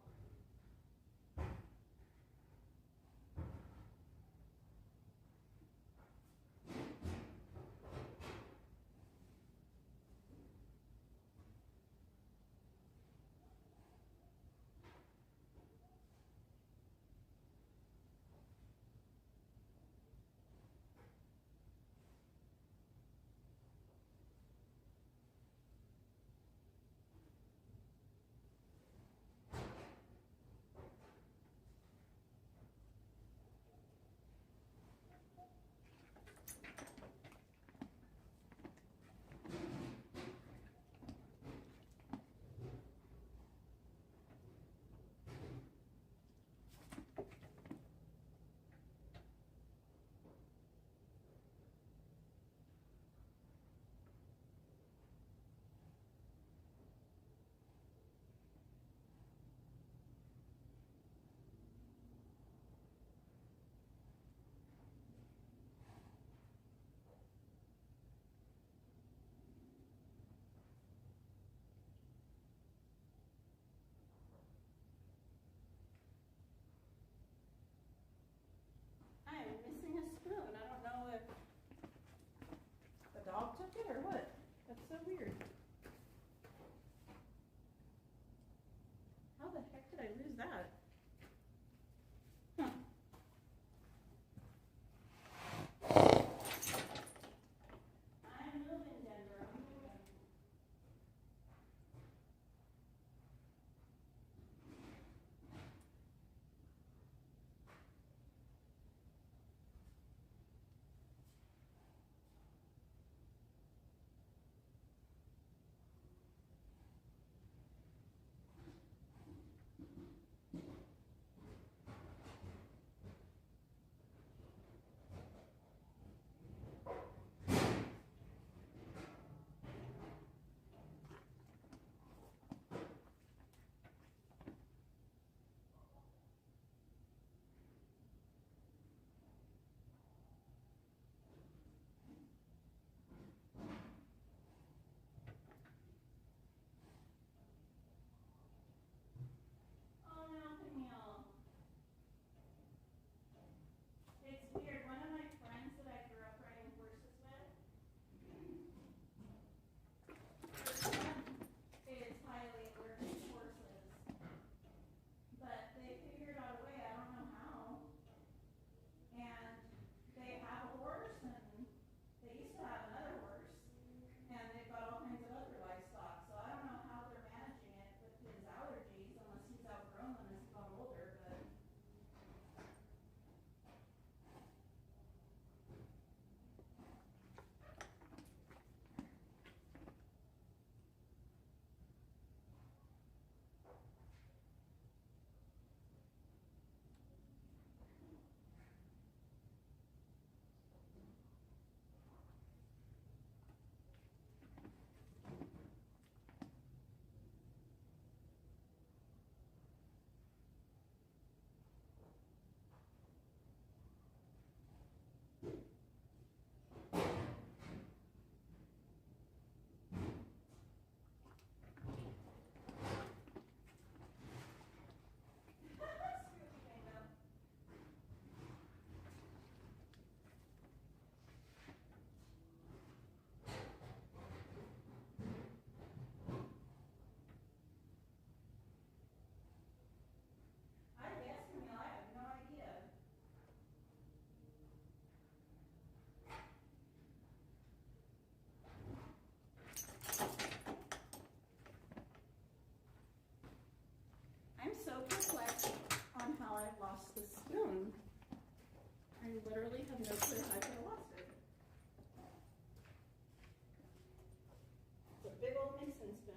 literally have no clue how I could have lost it. It's a big old mixing spoon.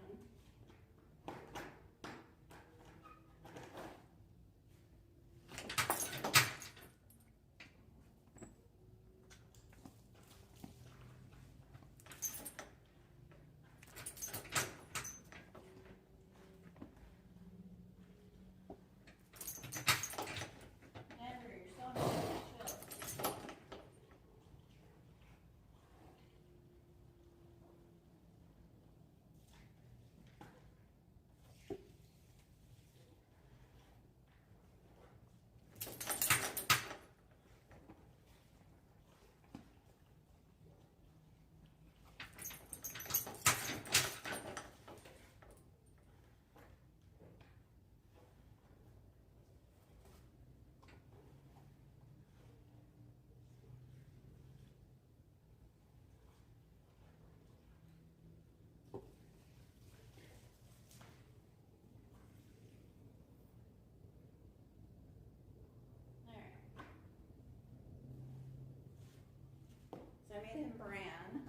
So I made him bran,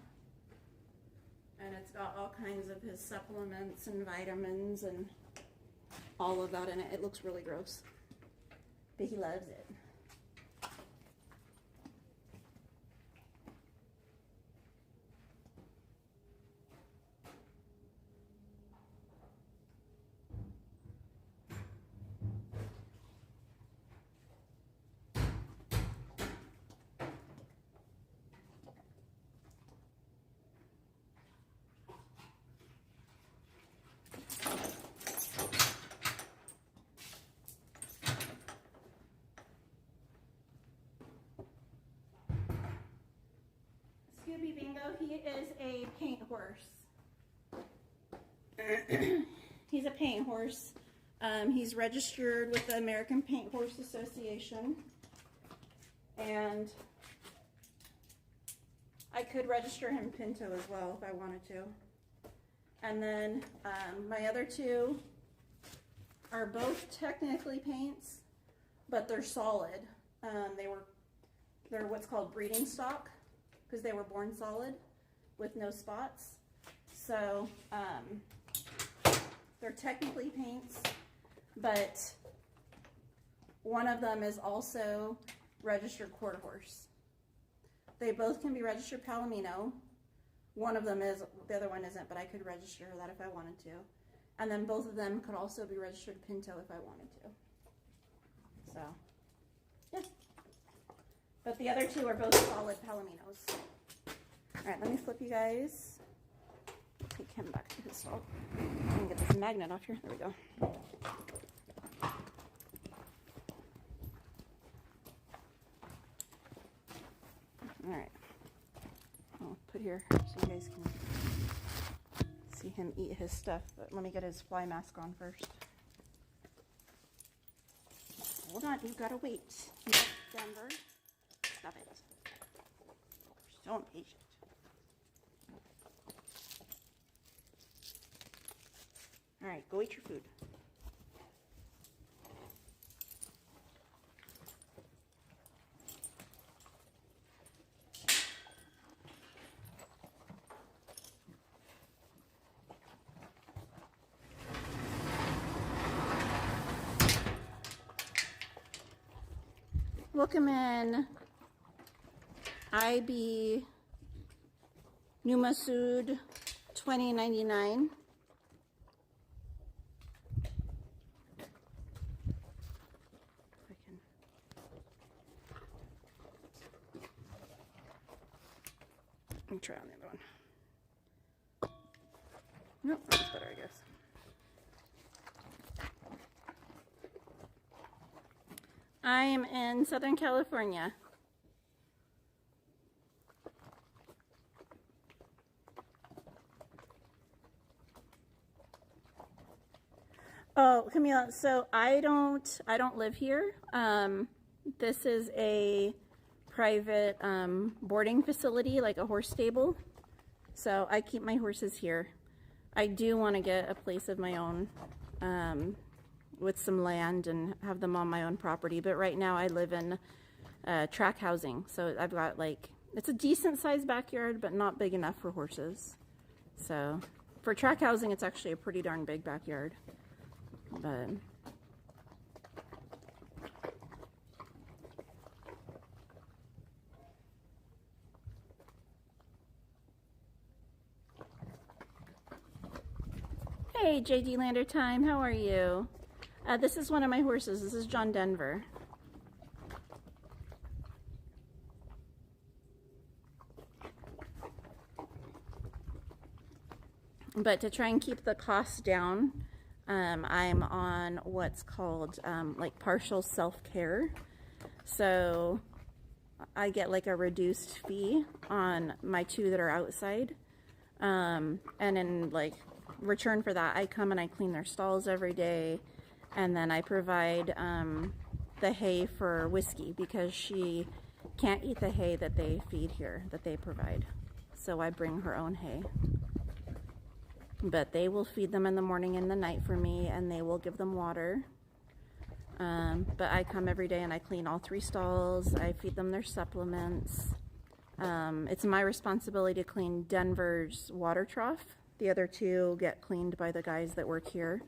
and it's got all kinds of his supplements and vitamins and all of that in it. It looks really gross, but he loves it. Scooby Bingo, he is a paint horse. He's a paint horse. He's registered with the American Paint Horse Association. And I could register him Pinto as well if I wanted to. And then my other two are both technically paints, but they're solid. They're what's called breeding stock, because they were born solid with no spots. So they're technically paints, but one of them is also registered quarter horse. They both can be registered Palomino. One of them is, the other one isn't, but I could register that if I wanted to. And then both of them could also be registered Pinto if I wanted to. So, yeah. But the other two are both solid Palominos. All right, let me flip you guys. Take him back to his stall. I can get this magnet off here. There we go. All right. I'll put here so you guys can see him eat his stuff. But let me get his fly mask on first. Hold on, you've got to wait. Denver. Stop it. So impatient. All right, go eat your food. Welcome in IB Numasud 2099. Let me try on the other one. Nope, that's better, I guess. I am in Southern California. Oh, Camila, so I don't live here. This is a private boarding facility, like a horse stable. So I keep my horses here. I do want to get a place of my own with some land and have them on my own property. But right now I live in track housing. So I've got like, it's a decent sized backyard, but not big enough for horses. So for track housing, it's actually a pretty darn big backyard. But hey, JD Lander Time, how are you? This is one of my horses. This is John Denver. But to try and keep the costs down, I'm on what's called like partial self-care. So I get like a reduced fee on my 2 that are outside. And in like return for that, I come and I clean their stalls every day. And then I provide the hay for Whiskey because she can't eat the hay that they feed here, that they provide. So I bring her own hay. But they will feed them in the morning and the night for me, and they will give them water. But I come every day and I clean all 3 stalls. I feed them their supplements. It's my responsibility to clean Denver's water trough. The other 2 get cleaned by the guys that work here.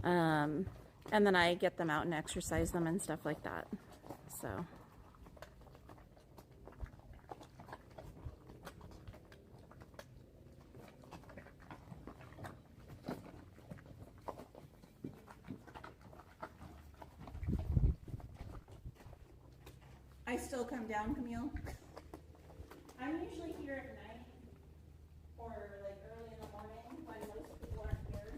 And then I get them out and exercise them and stuff like that. So. I still come down, Camille. I'm usually here at night or like early in the morning when most people aren't here.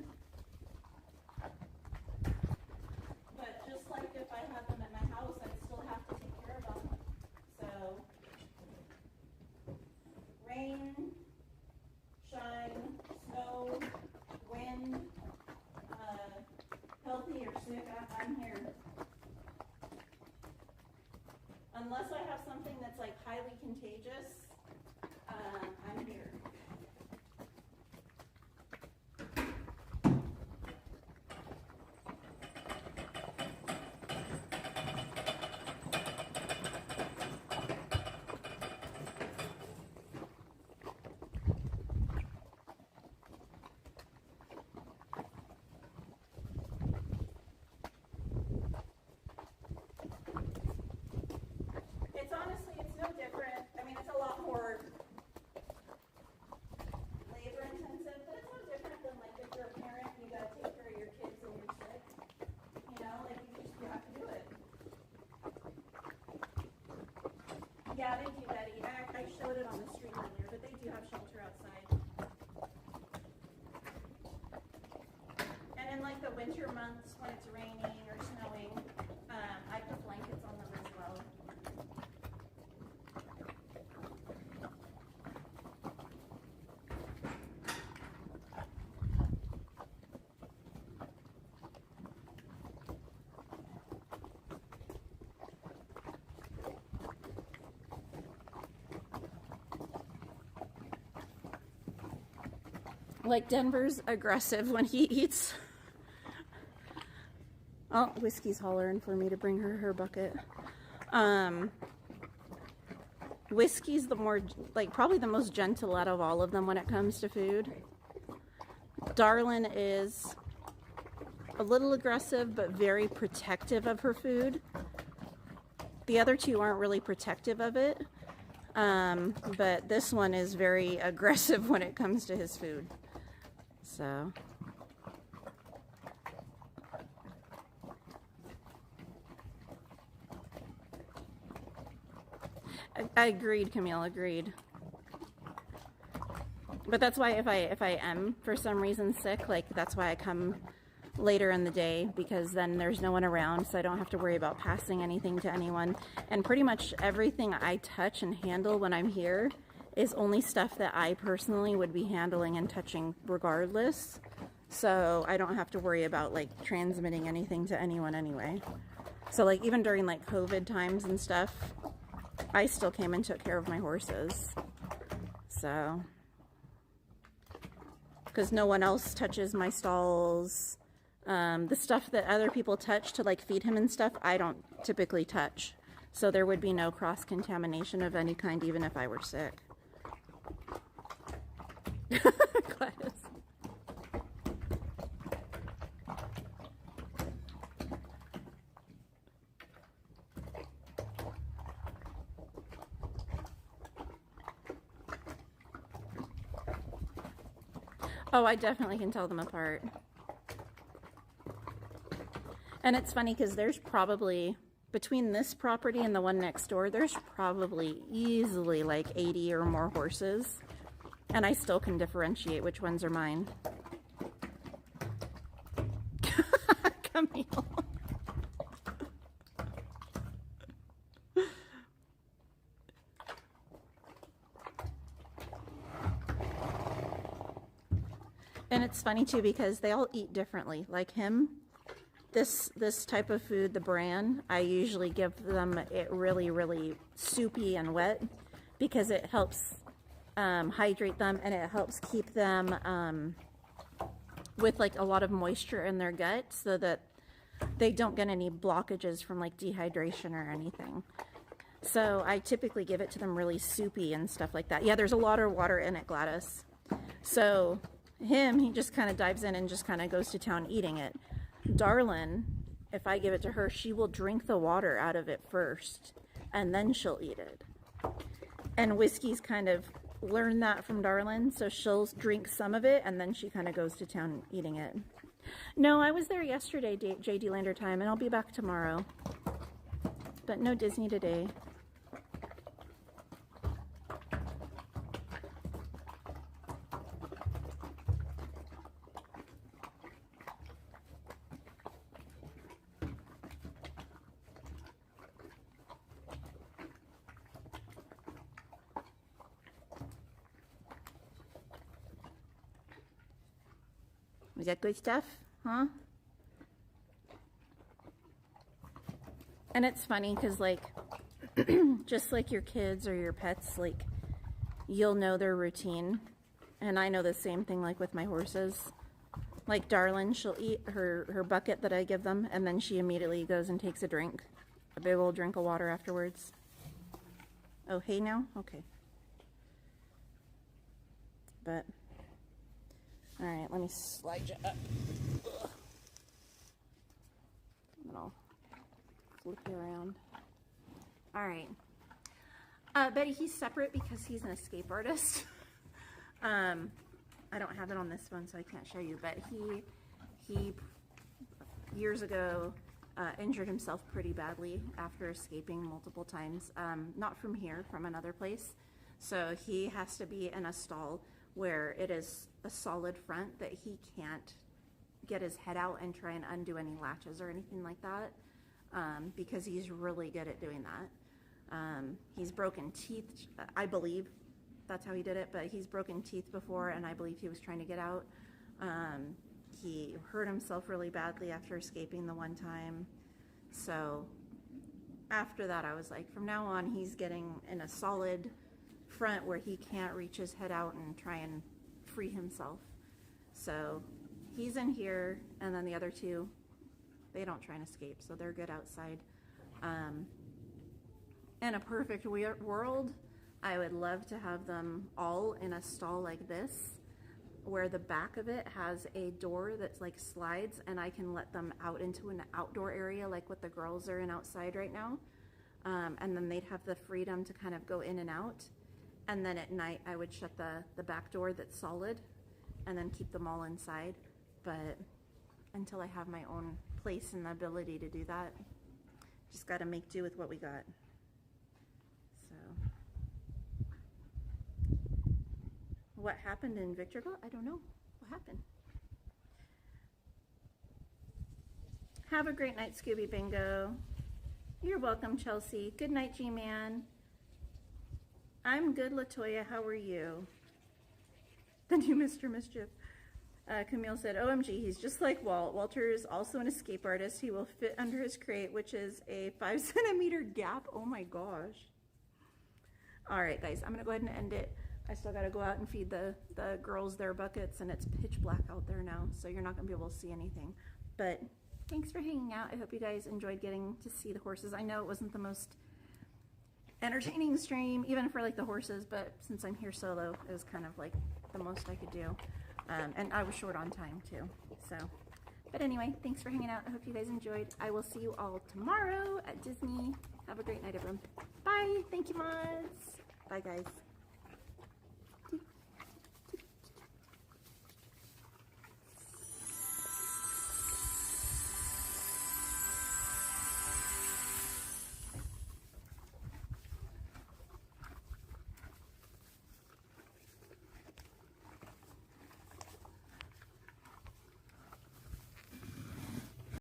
But just like if I had them at my house, I'd still have to take care of them. So rain, shine, snow, wind, healthy or sick, I'm here. Unless I have something that's like highly contagious, I'm here. Yeah, they do, Betty. I showed it on the street earlier, but they do have shelter outside. And in like the winter months when it's raining or snowing, I put blankets on them as well. Like Denver's aggressive when he eats. Oh, Whiskey's hollering for me to bring her bucket. Whiskey's the more, like probably the most gentle out of all of them when it comes to food. Darlin is a little aggressive but very protective of her food. The other 2 aren't really protective of it. But this one is very aggressive when it comes to his food. So I agreed, Camille, agreed. But that's why if I am for some reason sick, like that's why I come later in the day, because then there's no one around, so I don't have to worry about passing anything to anyone. And pretty much everything I touch and handle when I'm here is only stuff that I personally would be handling and touching regardless. So I don't have to worry about like transmitting anything to anyone anyway. So like even during like COVID times and stuff, I still came and took care of my horses. So, because no one else touches my stalls. The stuff that other people touch to like feed him and stuff, I don't typically touch. So there would be no cross-contamination of any kind, even if I were sick. Gladys. Oh, I definitely can tell them apart. And it's funny because there's probably, between this property and the one next door, there's probably easily like 80 or more horses. And I still can differentiate which ones are mine. Camille. And it's funny too because they all eat differently. Like him, this type of food, the bran, I usually give them it really, really soupy and wet because it helps hydrate them, and it helps keep them with like a lot of moisture in their gut so that they don't get any blockages from like dehydration or anything. So I typically give it to them really soupy and stuff like that. Yeah, there's a lot of water in it, Gladys. So he just kind of dives in and just kind of goes to town eating it. Darlin, if I give it to her, she will drink the water out of it first and then she'll eat it. And Whiskey's kind of learned that from Darlin, so she'll drink some of it and then she kind of goes to town eating it. No, I was there yesterday, JD Lander time, and I'll be back tomorrow. But no Disney today. Was that good stuff? Huh? And it's funny because, like, just like your kids or your pets, like, you'll know their routine. And I know the same thing, like, with my horses. Like, Darlin, she'll eat her bucket that I give them, and then she immediately goes and takes a drink. A big old drink of water afterwards. Oh, hey now? Okay. But... all right, let me slide you up. Ugh. And then I'll flip you around. All right. Betty, he's separate because he's an escape artist. I don't have it on this phone, so I can't show you, but he years ago injured himself pretty badly after escaping multiple times. Not from here, from another place. So he has to be in a stall where it is a solid front that he can't get his head out and try and undo any latches or anything like that, because he's really good at doing that. He's broken teeth, I believe that's how he did it, but he's broken teeth before, and I believe he was trying to get out. He hurt himself really badly after escaping the one time. So after that, I was like, from now on, he's getting in a solid front where he can't reach his head out and try and free himself. So he's in here, and then the other two, they don't try and escape, so they're good outside. In a perfect world, I would love to have them all in a stall like this, where the back of it has a door that's like slides, and I can let them out into an outdoor area like what the girls are in outside right now. And then they'd have the freedom to kind of go in and out. And then at night, I would shut the back door that's solid and then keep them all inside. But until I have my own place and the ability to do that, just got to make do with what we got. So, what happened in Victorville? I don't know. What happened? Have a great night, Scooby Bingo. You're welcome, Chelsea. Good night, G-Man. I'm good, Latoya. How are you? The new Mr. Mischief. Camille said, OMG, he's just like Walt. Walter is also an escape artist. He will fit under his crate, which is a 5-centimeter gap. Oh my gosh. All right, guys, I'm going to go ahead and end it. I still got to go out and feed the girls their buckets, and it's pitch black out there now, so you're not going to be able to see anything. But thanks for hanging out. I hope you guys enjoyed getting to see the horses. I know it wasn't the most entertaining stream, even for like the horses, but since I'm here solo, it was kind of like the most I could do. And I was short on time too, so. But anyway, thanks for hanging out. I hope you guys enjoyed. I will see you all tomorrow at Disney. Have a great night, everyone. Bye. Thank you, mods. Bye, guys.